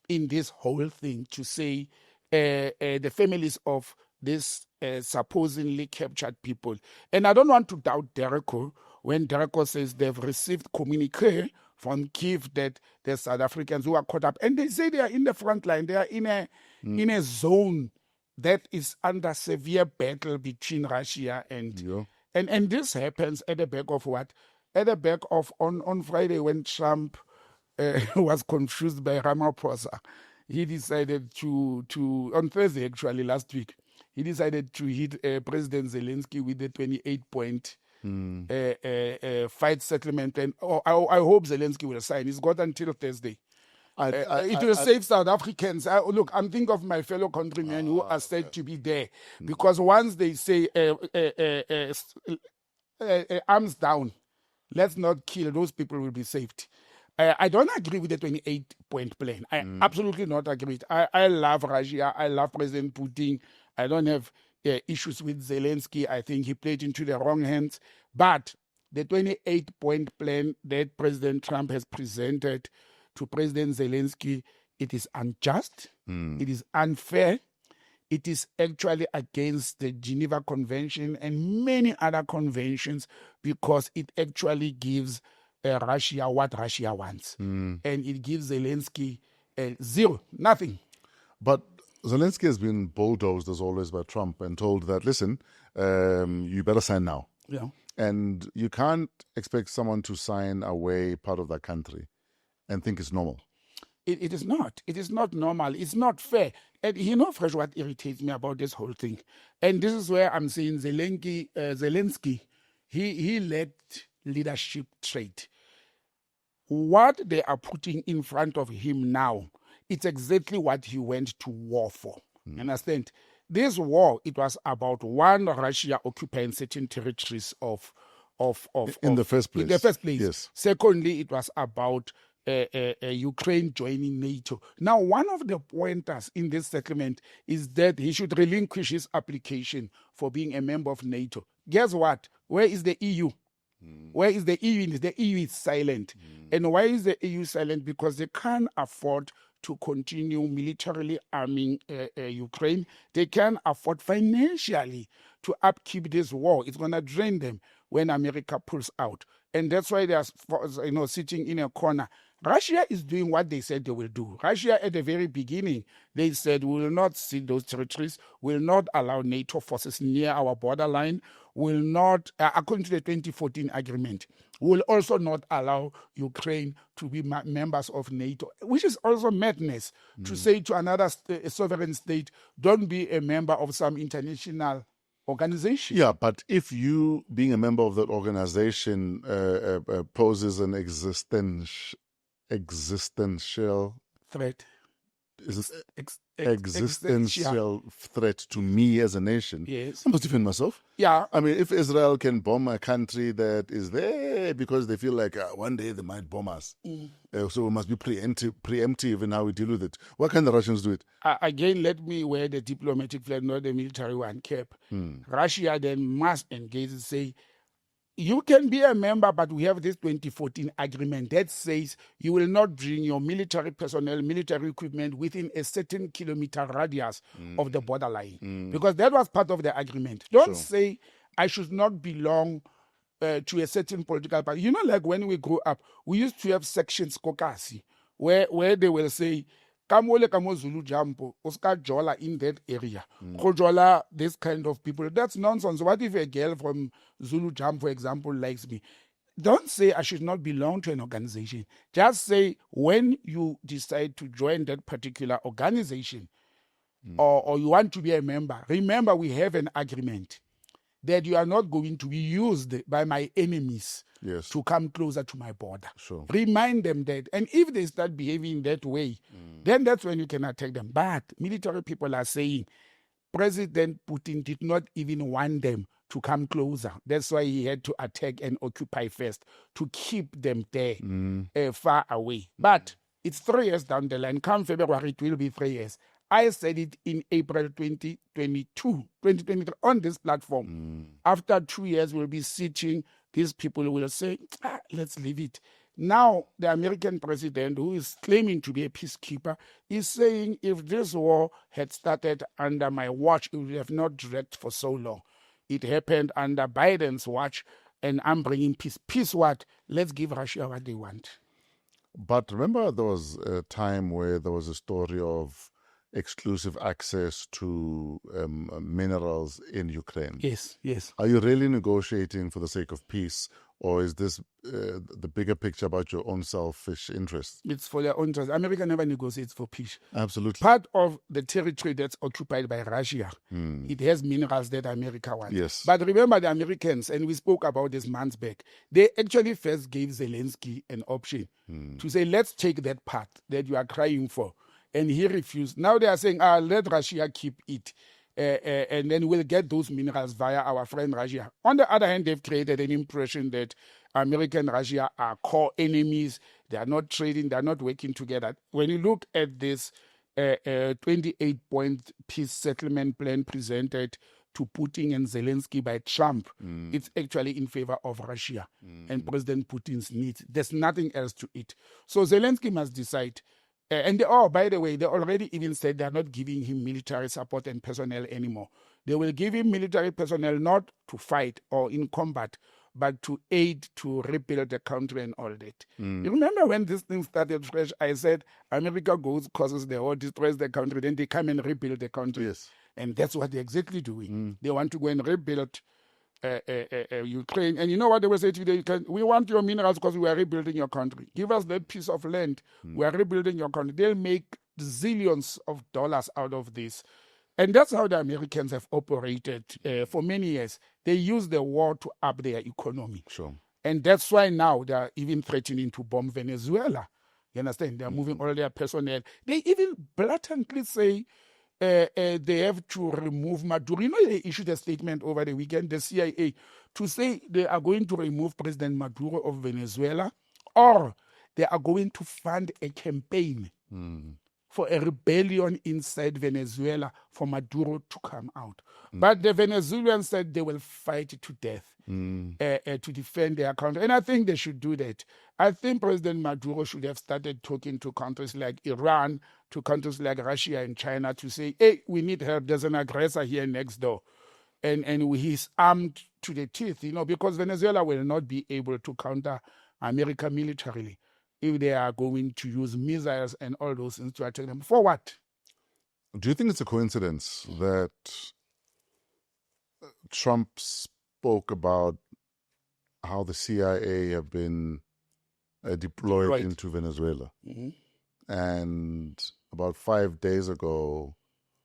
S4: in this whole thing to say the families of these supposedly captured people. And I don't want to doubt DERCO when DERCO says they've received communique from Kyiv that the South Africans who are caught up, and they say they are in the front line. They are in a zone that is under severe battle between Russia and this happens at the back of what? At the back of on Friday when Trump was confused by Ramaphosa. He decided to on Thursday, actually, last week, he decided to hit President Zelensky with the 28-point fight settlement. And I hope Zelensky will sign. He's got until Thursday. It will save South Africans. Look, I'm thinking of my fellow countrymen who are said to be there. Because once they say arms down, let's not kill, those people will be saved. I don't agree with the 28-point plan. I absolutely not agree. I love Russia. I love President Putin. I don't have issues with Zelensky. I think he played into the wrong hands. But the 28-point plan that President Trump has presented to President Zelensky, it is unjust. It is unfair. It is actually against the Geneva Convention and many other conventions, because it actually gives Russia what Russia wants. And it gives Zelensky zero, nothing.
S3: But Zelensky has been bulldozed, as always, by Trump and told that, listen, you better sign now.
S4: Yeah. And
S3: you can't expect someone to sign away part of that country and think it's normal.
S4: It is not. It is not normal. It's not fair. And you know, Fresh, what irritates me about this whole thing? And this is where I'm saying Zelensky, he lacked leadership trait. What they are putting in front of him now, it's exactly what he went to war for. Understand? This war, it was about one, Russia occupying certain territories in the first place.
S3: Yes.
S4: Secondly, it was about Ukraine joining NATO. Now, one of the pointers in this settlement is that he should relinquish his application for being a member of NATO. Guess what? Where is the EU? Where is the EU? The EU is silent. And why is the EU silent? Because they can't afford to continue militarily arming Ukraine. They can't afford financially to upkeep this war. It's going to drain them when America pulls out. And that's why they are sitting in a corner. Russia is doing what they said they will do. Russia, at the very beginning, they said we will not cede those territories, will not allow NATO forces near our borderline, will not, according to the 2014 agreement, will also not allow Ukraine to be members of NATO, which is also madness to say to another sovereign state, don't be a member of some international organization.
S3: Yeah, but if you, being a member of that organization, poses an existential
S4: Threat.
S3: is it
S4: Existential.
S3: existential threat to me as a nation,
S4: Yes.
S3: I must defend myself.
S4: Yeah.
S3: I mean, if Israel can bomb a country that is there because they feel like one day they might bomb us, so we must be preemptive in how we deal with it. Why can't the Russians do it?
S4: Again, let me wear the diplomatic flag, not the military one cap. Russia then must engage and say, you can be a member, but we have this 2014 agreement that says you will not bring your military personnel, military equipment within a certain kilometer radius of the borderline. Because that was part of the agreement. Don't say I should not belong to a certain political party. You know, like when we grew up, we used to have sections, kokasi, where they will say, Kamole kamo Zulu Jampo, Oscar Jola in that area. Jola, this kind of people. That's nonsense. What if a girl from Zulu Jam, for example, likes me? Don't say I should not belong to an organization. Just say when you decide to join that particular organization or you want to be a member, remember we have an agreement that you are not going to be used by my enemies to come closer to my border.
S3: Sure.
S4: Remind them that. And if they start behaving that way, then that's when you can attack them. But military people are saying President Putin did not even want them to come closer. That's why he had to attack and occupy first, to keep them there, far away. But it's 3 years down the line. Come February, it will be 3 years. I said it in April 2023 on this platform. After 2 years, we'll be sitting. These people will say, let's leave it. Now, the American president, who is claiming to be a peacekeeper, is saying if this war had started under my watch, it would have not dragged for so long. It happened under Biden's watch, and I'm bringing peace. Peace what? Let's give Russia what they want.
S3: But remember, there was a time where there was a story of exclusive access to minerals in Ukraine.
S4: Yes.
S3: Are you really negotiating for the sake of peace, or is this the bigger picture about your own selfish interests?
S4: It's for their own interest. America never negotiates for peace.
S3: Absolutely.
S4: Part of the territory that's occupied by Russia, it has minerals that America wants.
S3: Yes.
S4: But remember the Americans, and we spoke about this months back, they actually first gave Zelensky an option to say, let's take that part that you are crying for. And he refused. Now they are saying, let Russia keep it. And then we'll get those minerals via our friend Russia. On the other hand, they've created an impression that America and Russia are core enemies. They are not trading. They are not working together. When you look at this 28-point peace settlement plan presented to Putin and Zelensky by Trump, it's actually in favor of Russia and President Putin's needs. There's nothing else to it. So Zelensky must decide. And by the way, they already even said they're not giving him military support and personnel anymore. They will give him military personnel not to fight or in combat, but to aid to rebuild the country and all that. You remember when this thing started fresh, I said, America goes, causes the war, destroys the country, then they come and rebuild the country.
S3: Yes.
S4: And that's what they're exactly doing. They want to go and rebuild Ukraine. And you know what they will say to you? We want your minerals because we are rebuilding your country. Give us that piece of land. We are rebuilding your country. They'll make zillions of dollars out of this. And that's how the Americans have operated for many years. They use the war to up their economy.
S3: Sure.
S4: And that's why now they are even threatening to bomb Venezuela. You understand? They are moving all their personnel. They even blatantly say they have to remove Maduro. You know, they issued a statement over the weekend, the CIA, to say they are going to remove President Maduro of Venezuela, or they are going to fund a campaign for a rebellion inside Venezuela for Maduro to come out. But the Venezuelans said they will fight to death to defend their country. And I think they should do that. I think President Maduro should have started talking to countries like Iran, to countries like Russia and China to say, hey, we need help. There's an aggressor here next door. And he's armed to the teeth, because Venezuela will not be able to counter America militarily if they are going to use missiles and all those things to attack them. For what?
S3: Do you think it's a coincidence that Trump spoke about how the CIA have been deployed into Venezuela? And about 5 days ago,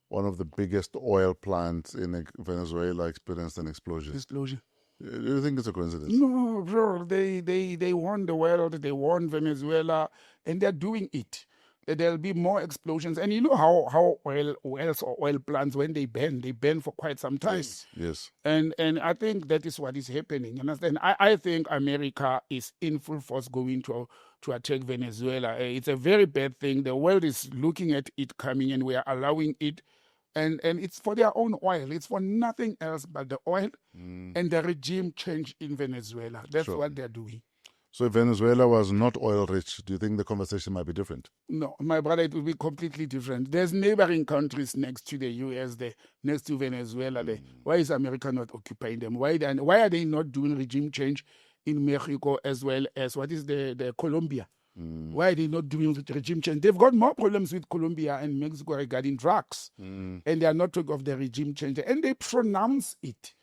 S3: one of the biggest oil plants in Venezuela experienced an explosion.
S4: Explosion.
S3: Do you think it's a coincidence?
S4: No, bro. They won the world. They won Venezuela, and they're doing it. There'll be more explosions. And you know how wells or oil plants, when they burn for quite some time.
S3: Yes.
S4: And I think that is what is happening. You understand? I think America is in full force going to attack Venezuela. It's a very bad thing. The world is looking at it coming, and we are allowing it. And it's for their own oil. It's for nothing else but the oil and the regime change in Venezuela. That's what they're doing.
S3: So if Venezuela was not oil rich, do you think the conversation might be different?
S4: No, my brother, it will be completely different. There's neighboring countries next to the U.S., next to Venezuela. Why is America not occupying them? Why are they not doing regime change in Mexico as well as what is the Colombia? Why are they not doing regime change? They've got more problems with Colombia and Mexico regarding drugs. And they are not talking of the regime change. And they pronounce it.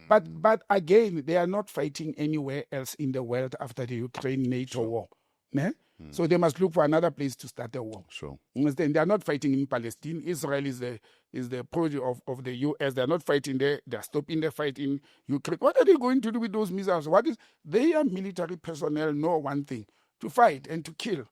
S4: But again, they are not fighting anywhere else in the world after the Ukraine-NATO war. Ne? So they must look for another place to start the war.
S3: Sure.
S4: Understand? They are not fighting in Palestine. Israel is the project of the U.S. They are not fighting there. They are stopping the fight in Ukraine. What are they going to do with those missiles? They are military personnel know one thing: to fight and to kill.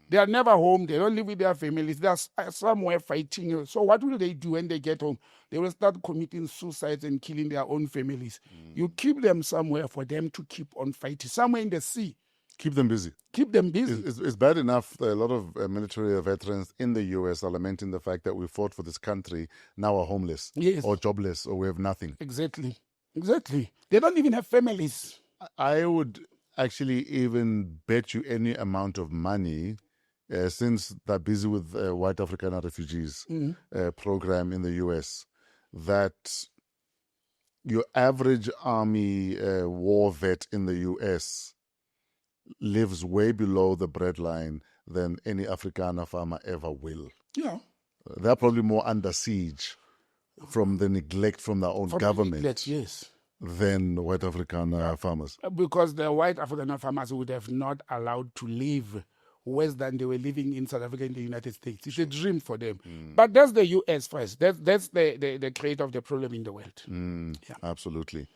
S4: They are never home. They don't live with their families. They are somewhere fighting. So what will they do when they get home? They will start committing suicides and killing their own families. You keep them somewhere for them to keep on fighting, somewhere in the sea.
S3: Keep them busy.
S4: Keep them busy.
S3: It's bad enough that a lot of military veterans in the U.S. are lamenting the fact that we fought for this country, now are homeless or jobless or we have nothing.
S4: Exactly. They don't even have families.
S3: I would actually even bet you any amount of money, since they're busy with White African refugees program in the U.S., that your average army war vet in the U.S. lives way below the breadline than any Afrikaner farmer ever will.
S4: Yeah.
S3: They're probably more under siege from the neglect from their own government than white Afrikaner farmers.
S4: Because the white Afrikaner farmers would have not allowed to live worse than they were living in South Africa and the United States. It's a dream for them. But that's the U.S. first. That's the creator of the problem in the world.
S3: Yeah. Absolutely.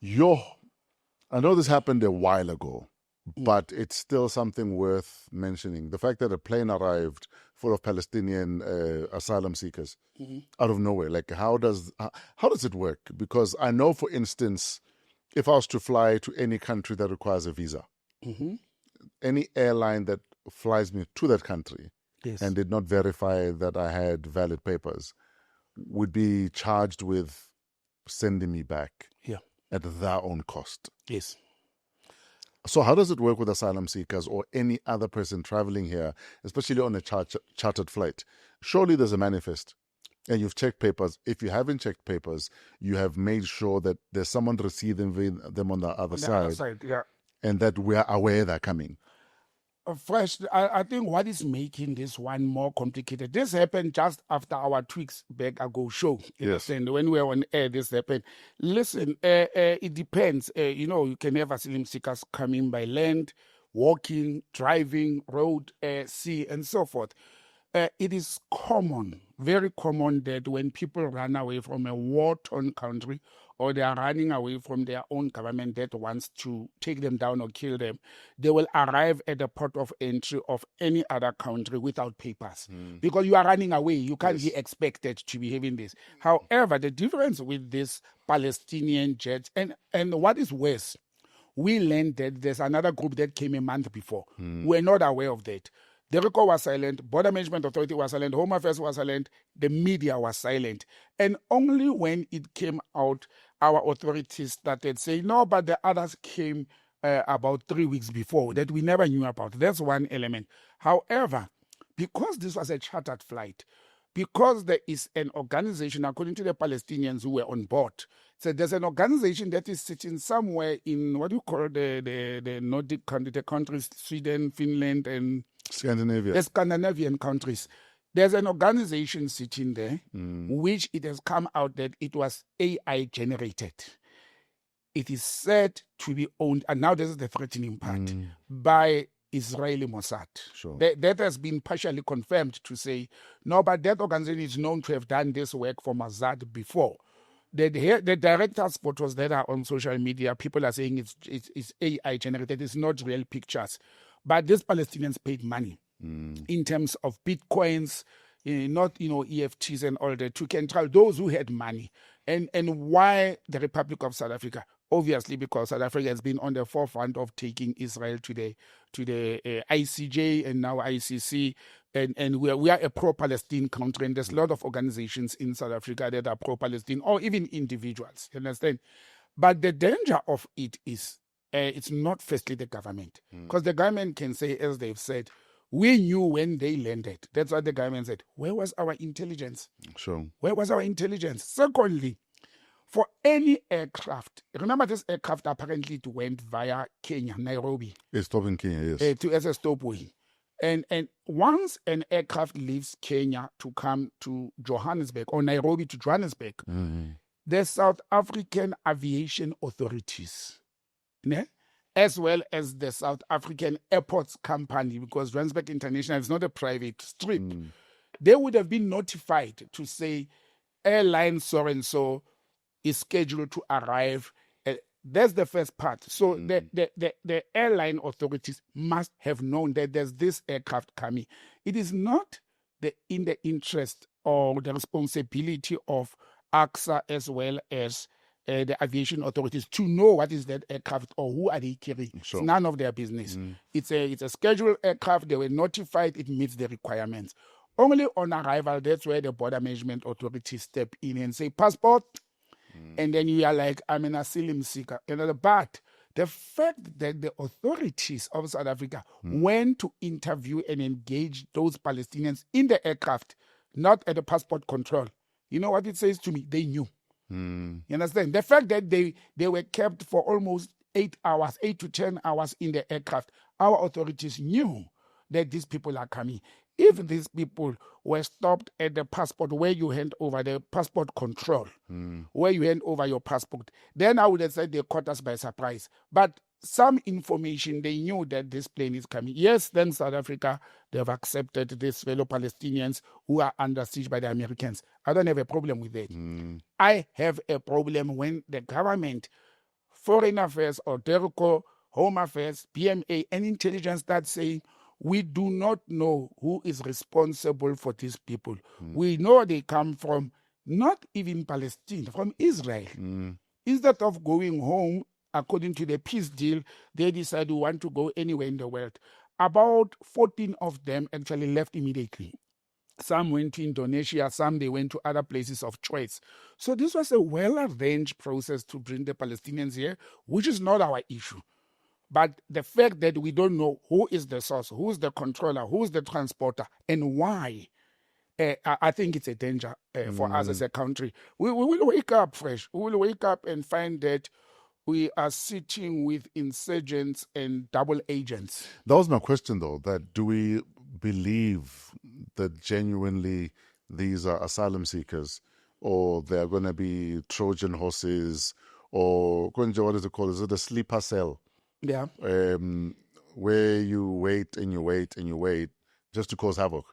S3: I know this happened a while ago, but it's still something worth mentioning. The fact that a plane arrived full of Palestinian asylum seekers out of nowhere. Like, how does it work? Because I know, for instance, if I was to fly to any country that requires a visa, any airline that flies me to that country and did not verify that I had valid papers would be charged with sending me back at their own cost.
S4: Yes.
S3: So how does it work with asylum seekers or any other person traveling here, especially on a chartered flight? Surely there's a manifest and you've checked papers. If you haven't checked papers, you have made sure that there's someone receiving them on the other side, and that we are aware they're coming.
S4: First, I think what is making this one more complicated, this happened just after our 2 weeks back ago show.
S3: Yes.
S4: And when we were on air, this happened. Listen, it depends. You can have asylum seekers coming by land, walking, driving, road, sea, and so forth. It is common, very common, that when people run away from a war-torn country or they are running away from their own government that wants to take them down or kill them, they will arrive at the port of entry of any other country without papers. Because you are running away. You can't be expected to be having this. However, the difference with this Palestinian jets, and what is worse, we learned that there's another group that came a month before. We're not aware of that. The record was silent, Border Management Authority was silent, Home Affairs was silent, the media was silent. And only when it came out, our authorities started saying, no, but the others came about 3 weeks before that we never knew about. That's one element. However, because this was a chartered flight, because there is an organization, according to the Palestinians who were on board, so there's an organization that is sitting somewhere in what you call the Nordic country, the countries, Sweden, Finland, and
S3: Scandinavia.
S4: The Scandinavian countries. There's an organization sitting there, which it has come out that it was AI generated. It is said to be owned, and now this is the threatening part, by Israeli Mossad.
S3: Sure.
S4: That has been partially confirmed to say, no, but that organization is known to have done this work for Mossad before. The director's photos that are on social media, people are saying it's AI generated, it's not real pictures. But these Palestinians paid money in terms of bitcoins, not EFTs and all that, to control those who had money. And why the Republic of South Africa? Obviously, because South Africa has been on the forefront of taking Israel to the ICJ and now ICC, and we are a pro-Palestine country, and there's a lot of organizations in South Africa that are pro-Palestine, or even individuals. You understand? But the danger of it is it's not firstly the government, because the government can say, as they've said, we knew when they landed. That's what the government said. Where was our intelligence?
S3: Sure.
S4: Where was our intelligence? Secondly, for any aircraft, remember this aircraft apparently it went via Kenya, Nairobi.
S3: It's stopping Kenya, yes.
S4: As a stopway. And once an aircraft leaves Kenya to come to Johannesburg, or Nairobi to Johannesburg, the South African aviation authorities, as well as the South African Airports Company, because Johannesburg International is not a private strip, they would have been notified to say, airline so-and-so is scheduled to arrive. That's the first part. So the airline authorities must have known that there's this aircraft coming. It is not in the interest or the responsibility of AXA as well as the aviation authorities to know what is that aircraft or who are they carrying.
S3: Sure.
S4: It's none of their business. It's a scheduled aircraft. They were notified. It meets the requirements. Only on arrival, that's where the border management authorities step in and say, passport. And then you are like, I'm an asylum seeker. But the fact that the authorities of South Africa went to interview and engage those Palestinians in the aircraft, not at the passport control, you know what it says to me? They knew. You understand? The fact that they were kept for almost 8 to 10 hours in the aircraft, our authorities knew that these people are coming. If these people were stopped at the passport where you hand over the passport control, where you hand over your passport, then I would have said they caught us by surprise. But some information, they knew that this plane is coming. Yes, then South Africa, they've accepted these fellow Palestinians who are under siege by the Americans. I don't have a problem with that. I have a problem when the government, Foreign Affairs, or DERCO, Home Affairs, PMA, and intelligence start saying, we do not know who is responsible for these people. We know they come from not even Palestine, from Israel. Instead of going home, according to the peace deal, they decided we want to go anywhere in the world. About 14 of them actually left immediately. Some went to Indonesia, some they went to other places of choice. So this was a well-arranged process to bring the Palestinians here, which is not our issue. But the fact that we don't know who is the source, who is the controller, who is the transporter, and why, I think it's a danger for us as a country. We will wake up fresh. We will wake up and find that we are sitting with insurgents and double agents.
S3: That was my question, though, that do we believe that genuinely these are asylum seekers, or they're going to be Trojan horses, or what is it called? Is it a sleeper cell?
S4: Yeah.
S3: Where you wait and you wait and you wait just to cause havoc.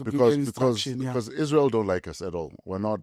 S3: Because Israel don't like us at all. We're not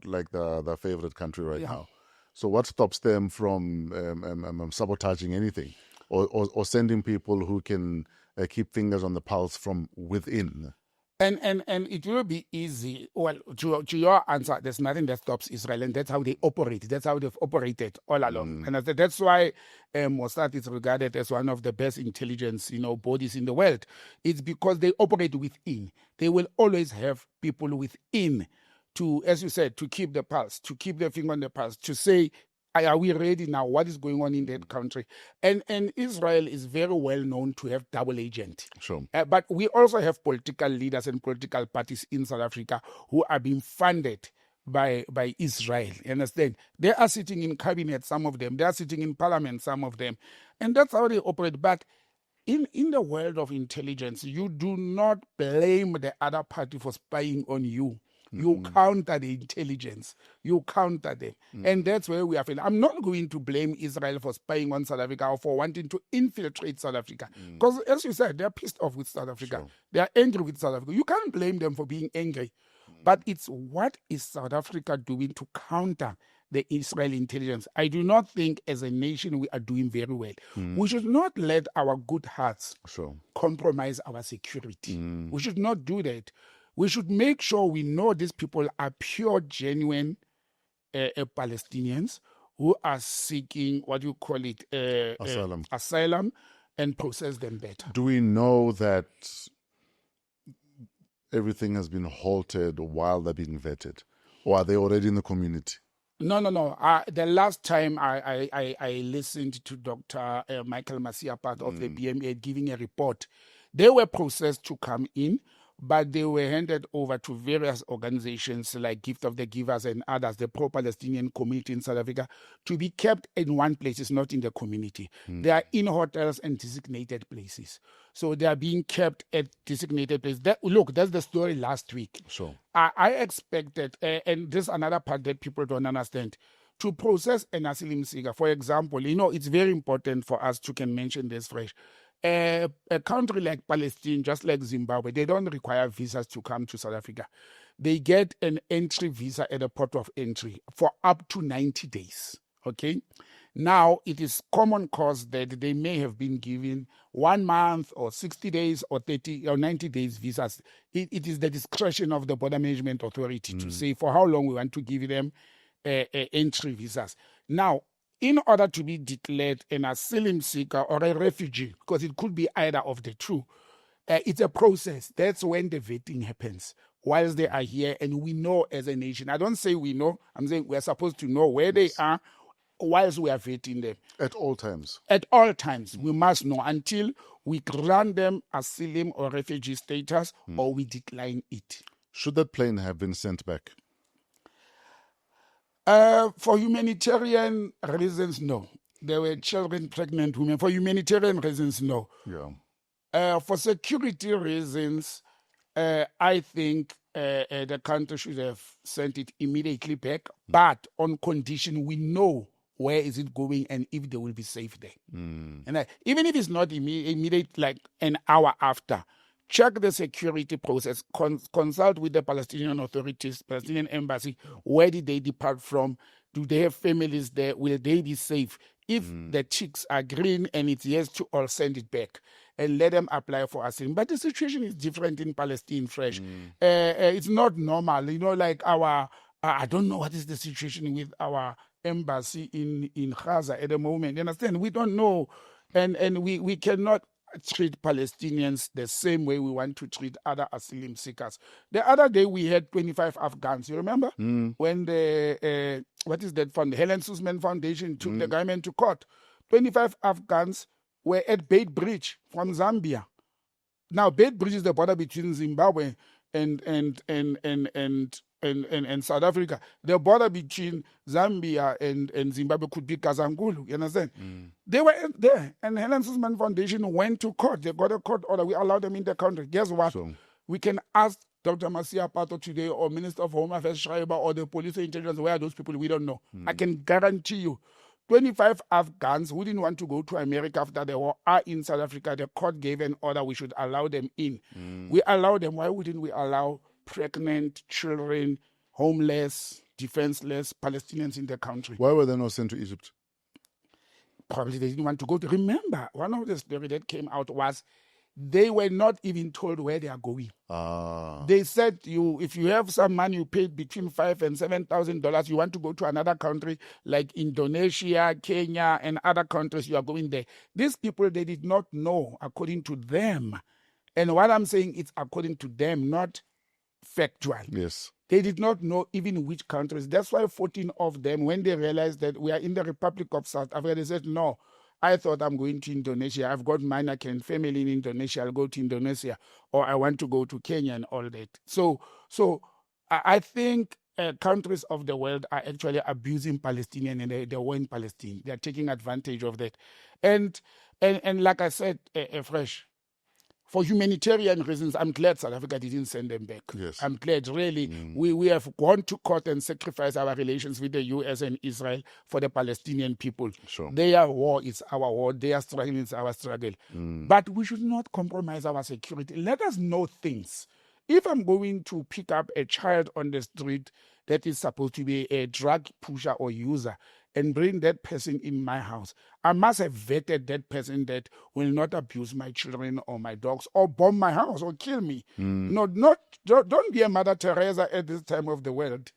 S3: like the favorite country right now. So what stops them from sabotaging anything or sending people who can keep fingers on the pulse from within?
S4: And it will be easy. Well, to your answer, there's nothing that stops Israel, and that's how they operate. That's how they've operated all along. And that's why Mossad is regarded as one of the best intelligence, bodies in the world. It's because they operate within. They will always have people within to, as you said, to keep the pulse, to keep their finger on the pulse, to say, are we ready now? What is going on in that country? And Israel is very well known to have double agent.
S3: Sure.
S4: But we also have political leaders and political parties in South Africa who are being funded by Israel. You understand? They are sitting in cabinet, some of them. They are sitting in parliament, some of them. And that's how they operate. But in the world of intelligence, you do not blame the other party for spying on you. You counter the intelligence. You counter them. And that's where we are failing. I'm not going to blame Israel for spying on South Africa or for wanting to infiltrate South Africa. Because, as you said, they're pissed off with South Africa.
S3: Sure.
S4: They are angry with South Africa. You can't blame them for being angry. But it's what is South Africa doing to counter the Israeli intelligence? I do not think as a nation we are doing very well. We should not let our good hearts compromise our security. We should not do that. We should make sure we know these people are pure, genuine Palestinians who are seeking, what you call it, asylum, and process them better.
S3: Do we know that everything has been halted while they're being vetted? Or are they already in the community?
S4: No. The last time I listened to Dr. Michael Masiapart of the BMA giving a report, they were processed to come in, but they were handed over to various organizations like Gift of the Givers and others, the pro-Palestinian community in South Africa, to be kept in one place. It's not in the community. They are in hotels and designated places. So they are being kept at designated places. That's the story last week.
S3: Sure.
S4: I expected, and this is another part that people don't understand, to process an asylum seeker. For example, it's very important for us to can mention this fresh. A country like Palestine, just like Zimbabwe, they don't require visas to come to South Africa. They get an entry visa at the port of entry for up to 90 days. Okay? Now, it is common cause that they may have been given 1 month or 60 days or 30 or 90 days visas. It is the discretion of the Border Management Authority to say for how long we want to give them entry visas. Now, in order to be declared an asylum seeker or a refugee, because it could be either of the two, it's a process. That's when the vetting happens whilst they are here, and we know as a nation. I don't say we know. I'm saying we're supposed to know where they are whilst we are vetting them.
S3: At all times.
S4: At all times. We must know until we grant them asylum or refugee status or we decline it.
S3: Should that plane have been sent back?
S4: For humanitarian reasons, no. There were children, pregnant women. For humanitarian reasons, no.
S3: Yeah.
S4: For security reasons, I think the country should have sent it immediately back, but on condition we know where is it going and if they will be safe there. And even if it's not immediate, like an hour after, check the security process, consult with the Palestinian authorities, Palestinian embassy. Where did they depart from? Do they have families there? Will they be safe? If the chicks are green and it's yes to all, send it back and let them apply for asylum. But the situation is different in Palestine, fresh. It's not normal. Like I don't know what is the situation with our embassy in Gaza at the moment. You understand? We don't know. And we cannot treat Palestinians the same way we want to treat other asylum seekers. The other day we had 25 Afghans. You remember when the what is that fund? The Helen Suzman Foundation took the government to court. 25 Afghans were at Beit Bridge from Zambia. Now Beit Bridge is the border between Zimbabwe and South Africa. The border between Zambia and Zimbabwe could be Kazangulu, you understand? They were there, and Helen Suzman Foundation went to court. They got a court order. We allowed them in the country. Guess what? We can ask Dr. Masiapart today or Minister of Home Affairs Schreiber or the police intelligence, where are those people? We don't know. I can guarantee you 25 Afghans who didn't want to go to America after the war are in South Africa. The court gave an order we should allow them in. We allow them. Why wouldn't we allow pregnant children, homeless, defenseless Palestinians in the country?
S3: Why were they not sent to Egypt?
S4: Probably they didn't want to go. Remember, one of the stories that came out was they were not even told where they are going. They said if you have some money, you paid between $5,000 and $7,000. You want to go to another country like Indonesia, Kenya, and other countries. You are going there. These people, they did not know, according to them. And what I'm saying, it's according to them, not factual.
S3: Yes.
S4: They did not know even which countries. That's why 14 of them, when they realized that we are in the Republic of South Africa, they said, no, I thought I'm going to Indonesia. I've got mine, I can family in Indonesia. I'll go to Indonesia. Or I want to go to Kenya and all that. So I think countries of the world are actually abusing Palestinians and they were in Palestine. They're taking advantage of that. And like I said, Fresh, for humanitarian reasons, I'm glad South Africa didn't send them back.
S3: Yes.
S4: I'm glad, really. We have gone to court and sacrificed our relations with the US and Israel for the Palestinian people.
S3: Sure.
S4: Their war is our war. Their struggle is our struggle. But we should not compromise our security. Let us know things. If I'm going to pick up a child on the street that is supposed to be a drug pusher or user and bring that person in my house, I must have vetted that person that will not abuse my children or my dogs or bomb my house or kill me. No, don't be a Mother Teresa at this time of the world.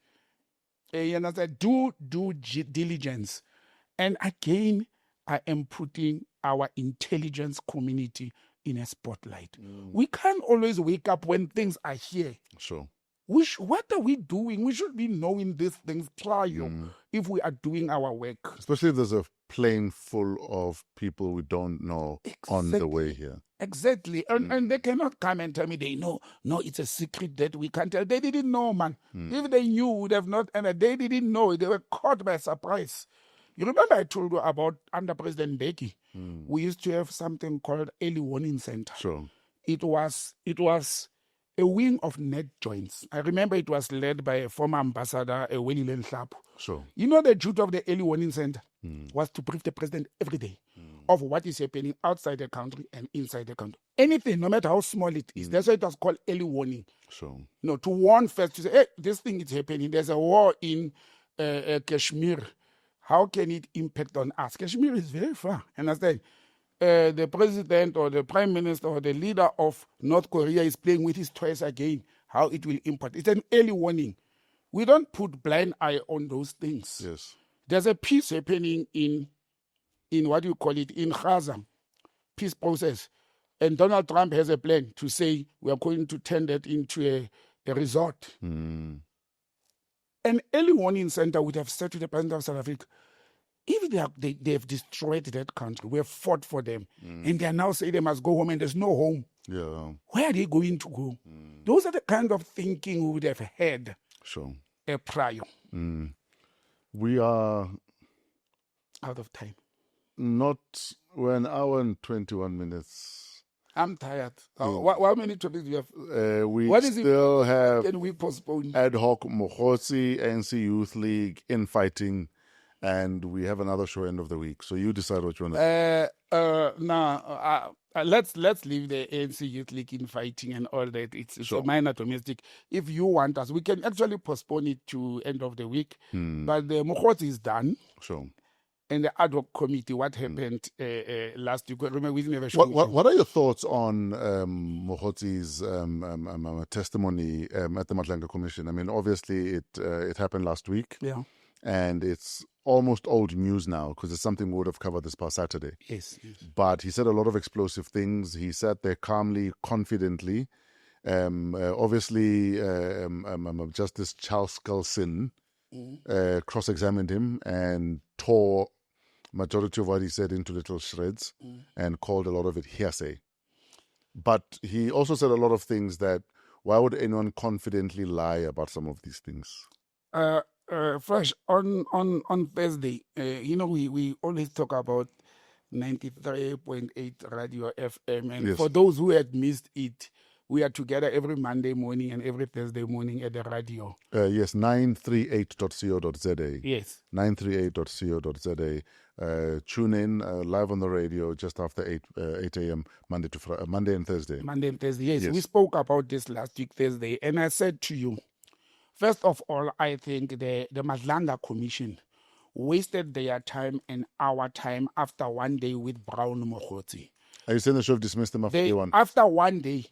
S4: You understand? Do diligence. And again, I am putting our intelligence community in a spotlight. We can't always wake up when things are here.
S3: Sure.
S4: What are we doing? We should be knowing these things prior if we are doing our work.
S3: Especially if there's a plane full of people we don't know on the way here.
S4: Exactly. And they cannot come and tell me they know. No, it's a secret that we can't tell. They didn't know, man. If they knew, would have not. And they didn't know. They were caught by surprise. You remember I told you about under President Mbeki, we used to have something called early warning center.
S3: Sure.
S4: It was a wing of net joints. I remember it was led by a former ambassador, Welile Nhlapo.
S3: Sure.
S4: You know, the duty of the early warning center was to brief the president every day of what is happening outside the country and inside the country. Anything, no matter how small it is. That's why it was called early warning.
S3: Sure.
S4: To warn first, to say, hey, this thing is happening. There's a war in Kashmir. How can it impact on us? Kashmir is very far. Understand? The president or the prime minister or the leader of North Korea is playing with his toys again, how it will impact. It's an early warning. We don't put blind eye on those things.
S3: Yes.
S4: There's a peace happening in what you call it, in Gaza, peace process. And Donald Trump has a plan to say we are going to turn that into a resort. An early warning center would have said to the president of South Africa, if they have destroyed that country, we have fought for them, and they are now saying they must go home and there's no home.
S3: Yeah.
S4: Where are they going to go? Those are the kind of thinking we would have had prior.
S3: We are
S4: out of time.
S3: We're an hour and 21 minutes.
S4: I'm tired. How many topics do you have?
S3: We
S4: what is
S3: still have
S4: can we postpone?
S3: AdHoc, Mogotsi, ANC Youth League, infighting, and we have another show end of the week. So you decide what you want to
S4: let's leave the ANC Youth League infighting and all that. It's a minor domestic. If you want us, we can actually postpone it to end of the week. But the Mogotsi is done.
S3: Sure.
S4: And the AdHoc committee, what happened last week? Remember, we didn't have a show.
S3: What are your thoughts on Mogotsi's testimony at the Madlanga Commission? I mean, obviously it happened last week.
S4: Yeah.
S3: And it's almost old news now because it's something we would have covered this past Saturday.
S4: Yes.
S3: But he said a lot of explosive things. He sat there calmly, confidently. Obviously, Justice Charles Skelton cross-examined him and tore majority of what he said into little shreds and called a lot of it hearsay. But he also said a lot of things that, why would anyone confidently lie about some of these things?
S4: Fresh, on Thursday, we always talk about 93.8 Radio FM. And for those who had missed it, we are together every Monday morning and every Thursday morning at the radio.
S3: Yes, 938.co.za.
S4: Yes.
S3: 938.co.za. Tune in live on the radio just after 8 a.m. Monday and Thursday.
S4: Monday and Thursday, yes. We spoke about this last week, Thursday, and I said to you, first of all, I think the Madlanga Commission wasted their time and our time after one day with Brown Mogotsi.
S3: Are you saying they should have dismissed them after day one?
S4: After one day,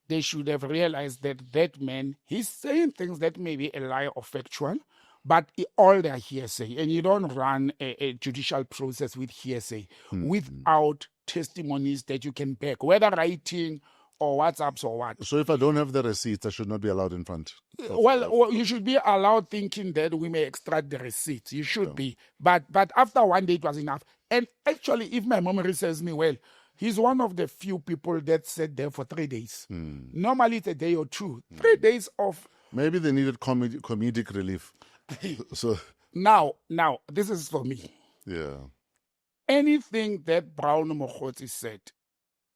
S4: they should have realized that man, he's saying things that may be a lie or factual, but all they're hearsay. And you don't run a judicial process with hearsay without testimonies that you can back, whether writing or WhatsApps or what.
S3: So if I don't have the receipts, I should not be allowed in front?
S4: Well, you should be allowed thinking that we may extract the receipts. You should be. But after one day, it was enough. And actually, if my memory serves me well, he's one of the few people that sat there for 3 days. Normally, it's a day or two. 3 days of...
S3: Maybe they needed comedic relief. So
S4: Now, this is for me.
S3: Yeah.
S4: Anything that Brown Mogotsi said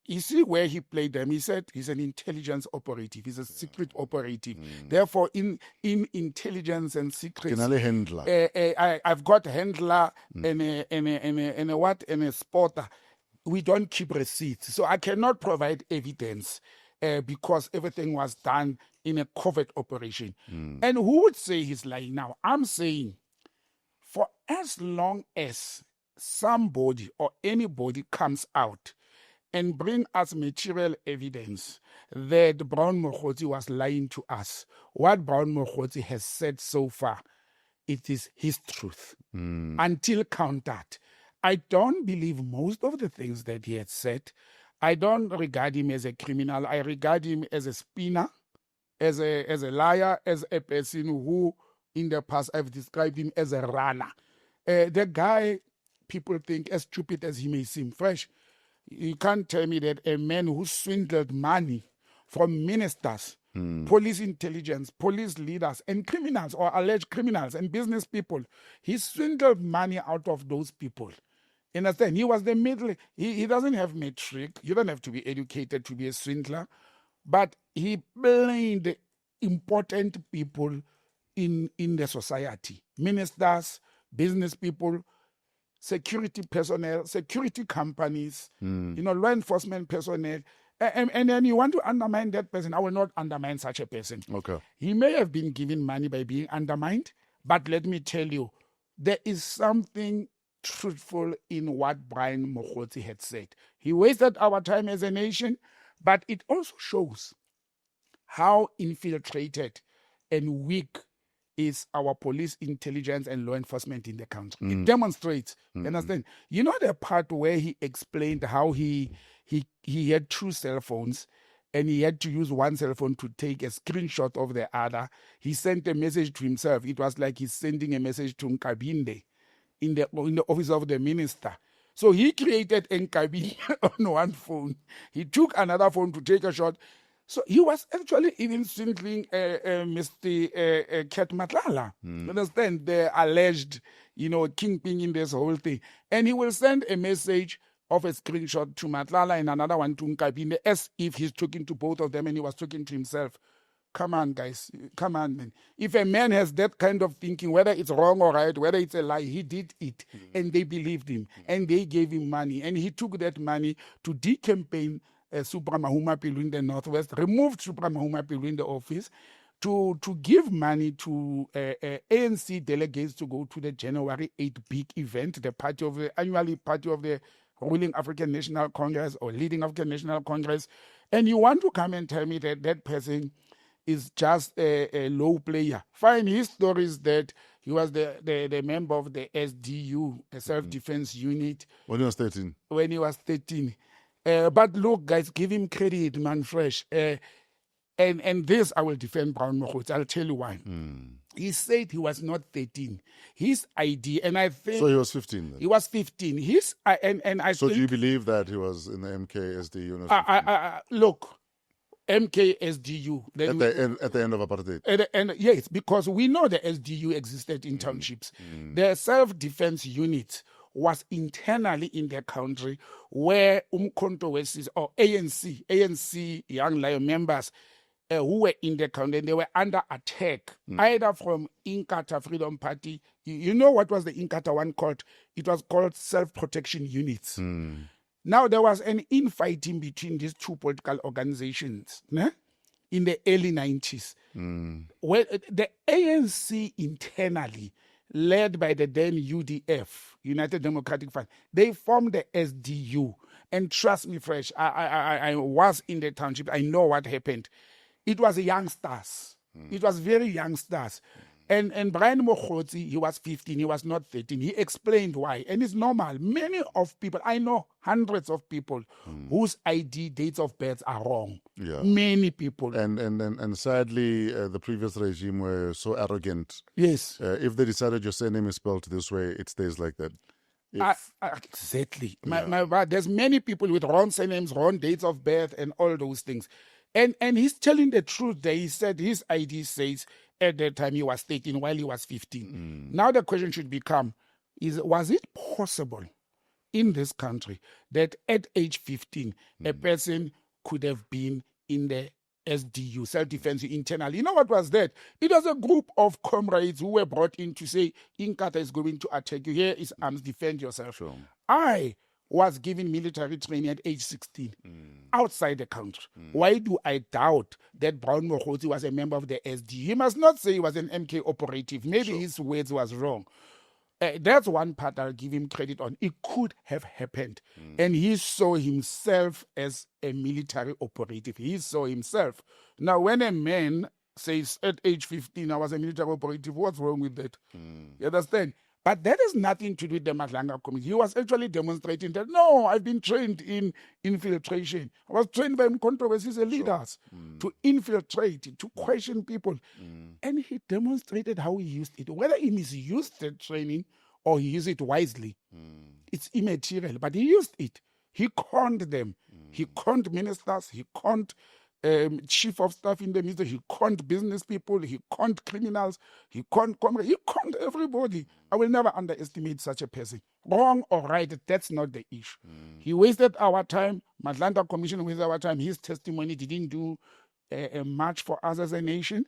S4: you see where he played them. He said he's an intelligence operative. He's a secret operative. Therefore, in intelligence and secrets, I've got handler and a spotter. We don't keep receipts, so I cannot provide evidence because everything was done in a covert operation. And who would say he's lying now? I'm saying, for as long as somebody or anybody comes out and bring us material evidence that Brown Mogotsi was lying to us, what Brown Mogotsi has said so far, it is his truth until countered. I don't believe most of the things that he had said. I don't regard him as a criminal. I regard him as a spinner, as a liar, as a person who in the past I've described him as a runner. The guy, people think, as stupid as he may seem, fresh. You can't tell me that a man who swindled money from ministers, police intelligence, police leaders, and criminals or alleged criminals and business people, he swindled money out of those people. You understand? He was the middle. He doesn't have matric. You don't have to be educated to be a swindler. But he blamed important people in the society. Ministers, business people, security personnel, security companies, law enforcement personnel. And then you want to undermine that person. I will not undermine such a person.
S3: Okay.
S4: He may have been given money by being undermined, but let me tell you, there is something truthful in what Brian Mogotsi had said. He wasted our time as a nation, but it also shows how infiltrated and weak is our police intelligence and law enforcement in the country. It demonstrates, you understand? You know the part where he explained how he had two cell phones and he had to use one cell phone to take a screenshot of the other. He sent a message to himself. It was like he's sending a message to Nkabinde in the office of the minister. So he created Nkabinde on one phone. He took another phone to take a shot. So he was actually even swindling Mr. Ket Madlanga. Understand? The alleged, kingpin in this whole thing. And he will send a message of a screenshot to Madlanga and another one to Nkabinde as if he's talking to both of them and he was talking to himself. Come on, guys. Come on, man. If a man has that kind of thinking, whether it's wrong or right, whether it's a lie, he did it. And they believed him. And they gave him money. And he took that money to decampaign Supra Mahuma Pilu in the Northwest, removed Supra Mahuma Pilu in the office, to give money to ANC delegates to go to the January 8 big event, the annual party of the ruling African National Congress or leading African National Congress. And you want to come and tell me that that person is just a low player. Fine, his story is that he was the member of the SDU, a self-defense unit.
S3: When he was 13.
S4: When he was 13. But look, guys, give him credit, man, fresh. And this, I will defend Brown Mogotsi. I'll tell you why. He said he was not 13. His ID, and I think...
S3: So he was 15 then?
S4: He was 15. So
S3: do you believe that he was in the MKSDU?
S4: Look, MKSDU.
S3: At the end of apartheid?
S4: Yes, because we know the SDU existed in townships. The self-defense unit was internally in the country where Umkhonto or ANC Young Lion members who were in the country, and they were under attack, either from Inkatha Freedom Party. You know what was the Inkatha one called? It was called self-protection units. Now, there was an infighting between these two political organizations in the early 90s. Where the ANC internally, led by the then UDF, United Democratic Front, they formed the SDU. And trust me, Fresh, I was in the township. I know what happened. It was youngsters. It was very youngsters. And Brian Mogotsi, he was 15, he was not 13. He explained why. And it's normal. Many of people, I know hundreds of people whose ID dates of birth are wrong.
S3: Yeah.
S4: Many people.
S3: And sadly, the previous regime were so arrogant.
S4: Yes.
S3: If they decided your surname is spelled this way, it stays like that.
S4: Exactly. There's many people with wrong surnames, wrong dates of birth, and all those things. And he's telling the truth there. He said his ID says at that time he was 13 while he was 15. Now the question should become, was it possible in this country that at age 15, a person could have been in the SDU, self-defense internal. You know what was that? It was a group of comrades who were brought in to say, Inkatha is going to attack you. Here is arms, defend yourself.
S3: Sure.
S4: I was given military training at age 16 outside the country. Why do I doubt that Brown Mogotsi was a member of the SDU? He must not say he was an MK operative. Maybe his words was wrong. That's one part I'll give him credit on. It could have happened. And he saw himself as a military operative. He saw himself. Now, when a man says at age 15, I was a military operative, what's wrong with that? You understand? But that has nothing to do with the Madlanga committee. He was actually demonstrating that, no, I've been trained in infiltration. I was trained by controversies and leaders to infiltrate, to question people. And he demonstrated how he used it. Whether he misused the training or he used it wisely, it's immaterial. But he used it. He conned them. He conned ministers. He conned chief of staff in the ministry. He conned business people. He conned criminals. He conned everybody. I will never underestimate such a person. Wrong or right, that's not the issue. He wasted our time. Madlanga Commission wasted our time. His testimony didn't do much for us as a nation.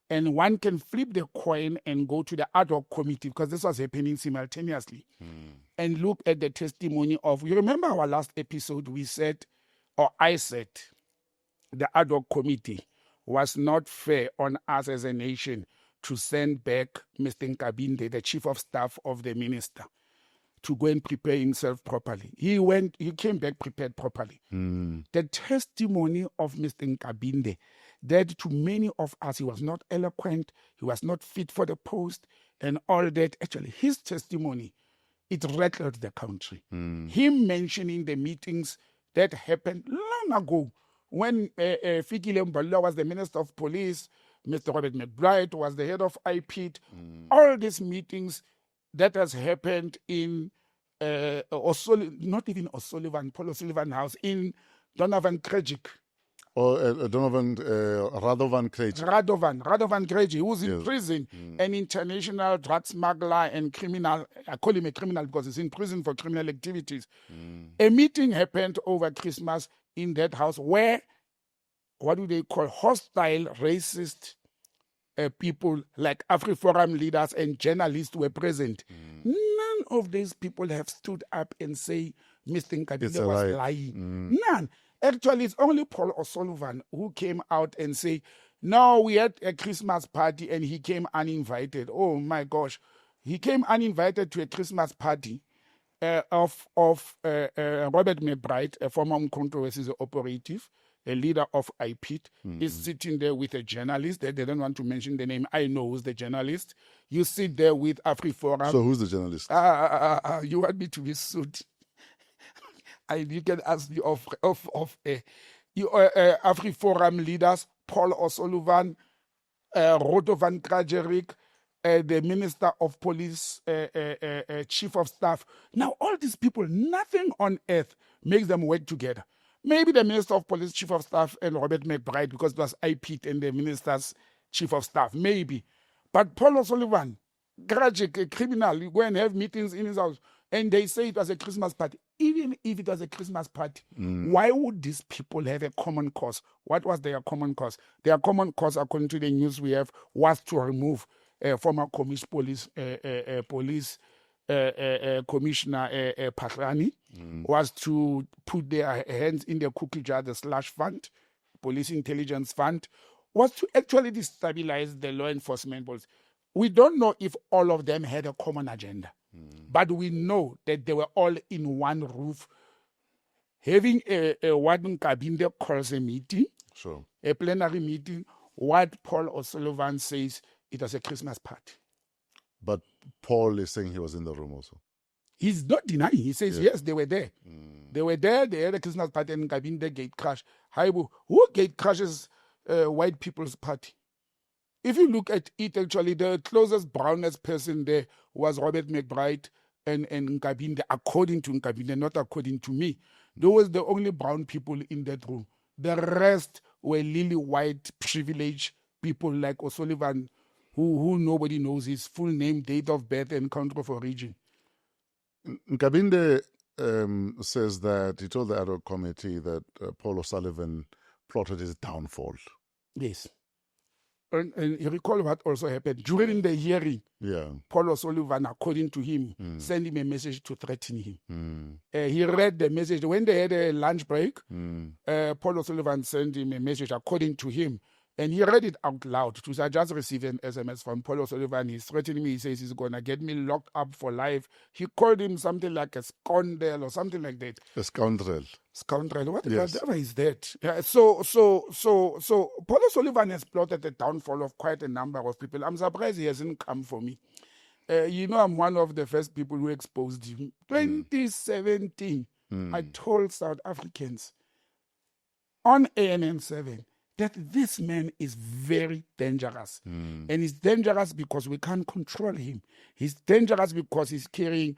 S4: And one can flip the coin and go to the AdHoc committee, because this was happening simultaneously, and look at the testimony of, you remember our last episode, we said, or I said, the AdHoc committee was not fair on us as a nation to send back Mr. Nkabinde, the chief of staff of the minister, to go and prepare himself properly. He came back prepared properly. The testimony of Mr. Nkabinde, that to many of us, he was not eloquent, he was not fit for the post, and all that. Actually, his testimony, it rattled the country. Him mentioning the meetings that happened long ago, when Fikile Mbalula was the Minister of Police, Mr. Robert McBride was the head of IPIT, all these meetings that has happened in not even O'Sullivan, Paul O'Sullivan House, in Donovan Krejcik.
S3: Radovan
S4: Krejcik, who's in prison, an international drug smuggler and criminal. I call him a criminal because he's in prison for criminal activities. A meeting happened over Christmas in that house where, what do they call, hostile, racist people like AfriForum leaders and journalists were present. None of these people have stood up and say Mr. Nkabinde was lying. None. Actually, it's only Paul O'Sullivan who came out and say, no, we had a Christmas party and he came uninvited. Oh my gosh. He came uninvited to a Christmas party of Robert McBride, a former controversies operative, a leader of IPIT, is sitting there with a journalist. They don't want to mention the name. I know who's the journalist. You sit there with AfriForum.
S3: So who's the journalist?
S4: You want me to be sued? You can ask me of AfriForum leaders, Paul O'Sullivan, Rodovan Krajcerik, the Minister of Police, Chief of Staff. Now, all these people, nothing on earth makes them work together. Maybe the Minister of Police, Chief of Staff, and Robert McBride, because it was IPIT and the Minister's Chief of Staff, maybe. But Paul O'Sullivan, Krajcik, a criminal, you go and have meetings in his house, and they say it was a Christmas party. Even if it was a Christmas party, why would these people have a common cause? What was their common cause? Their common cause, according to the news we have, was to remove former police Commissioner Patlani, was to put their hands in the cookie jar, the slush fund, police intelligence fund, was to actually destabilize the law enforcement police. We don't know if all of them had a common agenda. But we know that they were all in one roof, having what Nkabinde calls a meeting, a plenary meeting, what Paul O'Sullivan says it was a Christmas party.
S3: But Paul is saying he was in the room also.
S4: He's not denying. He says, yes, they were there. They were there. They had a Christmas party and Nkabinde gate crash. Who gate crashes white people's party? If you look at it, actually, the closest brownest person there was Robert McBride and Nkabinde, according to Nkabinde, not according to me. Those were the only brown people in that room. The rest were lily white, privileged people like O'Sullivan, who nobody knows his full name, date of birth, and country of origin.
S3: Nkabinde says that he told the AdHoc committee that Paul O'Sullivan plotted his downfall.
S4: Yes. And you recall what also happened during the hearing.
S3: Yeah.
S4: Paul O'Sullivan, according to him, sent him a message to threaten him. He read the message. When they had a lunch break, Paul O'Sullivan sent him a message, according to him, and he read it out loud. I just received an SMS from Paul O'Sullivan. He's threatening me. He says he's going to get me locked up for life. He called him something like a scoundrel or something like that.
S3: A scoundrel.
S4: Scoundrel. Whatever is that? Yeah, so Paul O'Sullivan has plotted the downfall of quite a number of people. I'm surprised he hasn't come for me. I'm one of the first people who exposed him. 2017, I told South Africans on ANN 7 that this man is very dangerous. And he's dangerous because we can't control him. He's dangerous because he's carrying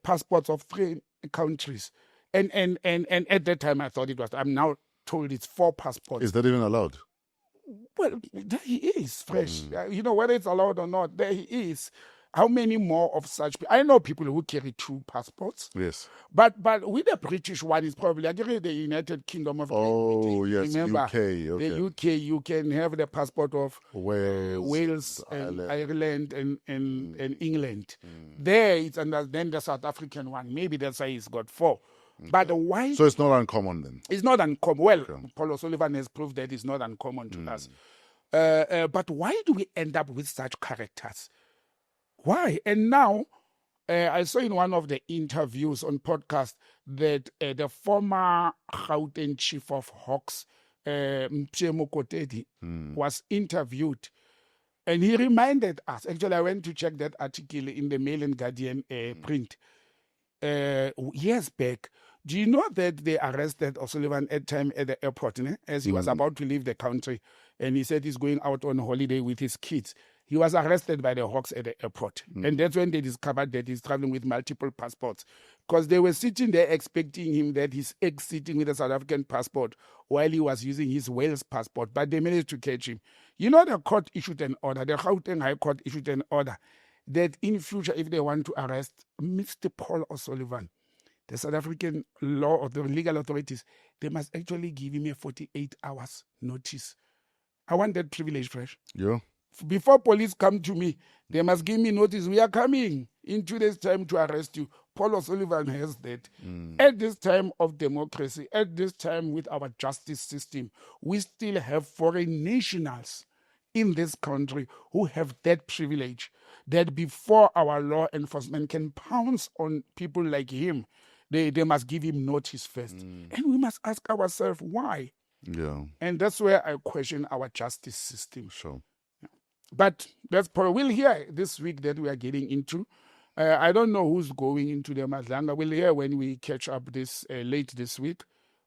S4: passports of 3 countries. And at that time I thought it was, I'm now told it's 4 passports.
S3: Is that even allowed?
S4: Well, there he is, fresh. Whether it's allowed or not, there he is. How many more of such people? I know people who carry 2 passports.
S3: Yes.
S4: But with the British one, is probably, I think, the United Kingdom of
S3: Great Britain. Yes, remember, UK. Okay.
S4: The UK, you can have the passport of Wales and Ireland and England. There, it's under then the South African one. Maybe that's why he's got 4. Okay. But why?
S3: So it's not uncommon then?
S4: It's not uncommon. Well, Paul O'Sullivan has proved that it's not uncommon to us. But why do we end up with such characters? Why? And now, I saw in one of the interviews on podcast that the former Gauteng chief of Hawks, Mogotsi, was interviewed. And he reminded us, actually I went to check that article in the Mail and Guardian print, years back. Do you know that they arrested O'Sullivan at time at the airport as he was about to leave the country, and he said he's going out on holiday with his kids? He was arrested by the Hawks at the airport. And that's when they discovered that he's traveling with multiple passports. Because they were sitting there expecting him that he's exiting with a South African passport while he was using his Wales passport. But they managed to catch him. The court issued an order, the Gauteng High Court issued an order that in future, if they want to arrest Mr. Paul O'Sullivan, the South African law or the legal authorities, they must actually give him a 48 hours notice. I want that privilege, Fresh.
S3: Yeah.
S4: Before police come to me, they must give me notice. We are coming in 2 days' time to arrest you. Paul O'Sullivan has that. At this time of democracy, at this time with our justice system, we still have foreign nationals in this country who have that privilege, that before our law enforcement can pounce on people like him, they must give him notice first. And we must ask ourselves why.
S3: Yeah.
S4: And that's where I question our justice system.
S3: Sure.
S4: But that's probably, we'll hear this week that we are getting into. I don't know who's going into the Madlanga. We'll hear when we catch up this late this week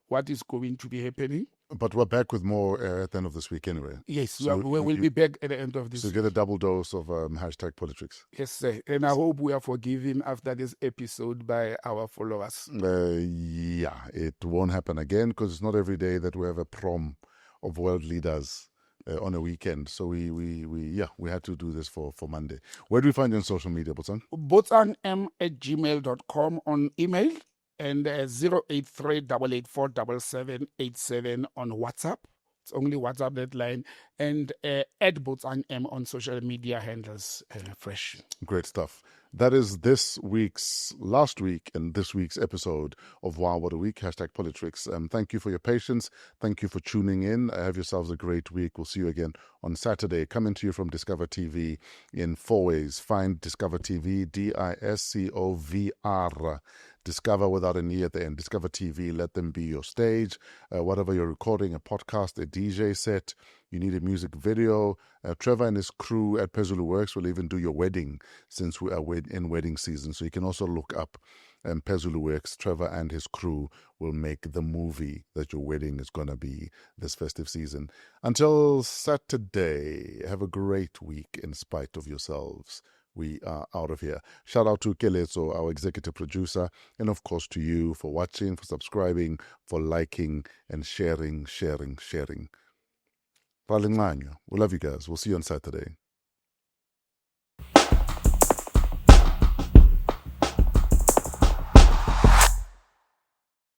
S4: what is going to be happening.
S3: But we're back with more at the end of this week anyway.
S4: Yes, so we'll be back at the end of this
S3: week. So get a double dose of hashtag Politricks.
S4: Yes, sir. And I hope we are forgiven after this episode by our followers.
S3: Yeah, it won't happen again because it's not every day that we have a prom of world leaders on a weekend. So we had to do this for Monday. Where do we find you on social media, Botsang?
S4: botsangm@gmail.com on email, and 083-884-7787 on WhatsApp. It's only WhatsApp, that line. And at Botsang on social media handles. Fresh.
S3: Great stuff. That is last week and this week's episode of Wow What a Week, hashtag Politricks. Thank you for your patience. Thank you for tuning in. Have yourselves a great week. We'll see you again on Saturday. Coming to you from Discover TV in 4 ways. Find Discover TV, DISCOVR. Discover without an E at the end. Discover TV, let them be your stage. Whatever you're recording, a podcast, a DJ set, you need a music video. Trevor and his crew at Pezulu Works will even do your wedding, since we are in wedding season. So you can also look up Pezulu Works. Trevor and his crew will make the movie that your wedding is going to be this festive season. Until Saturday, have a great week in spite of yourselves. We are out of here. Shout out to Keletso, our executive producer, and of course to you for watching, for subscribing, for liking, and sharing. We love you guys. We'll see you on Saturday.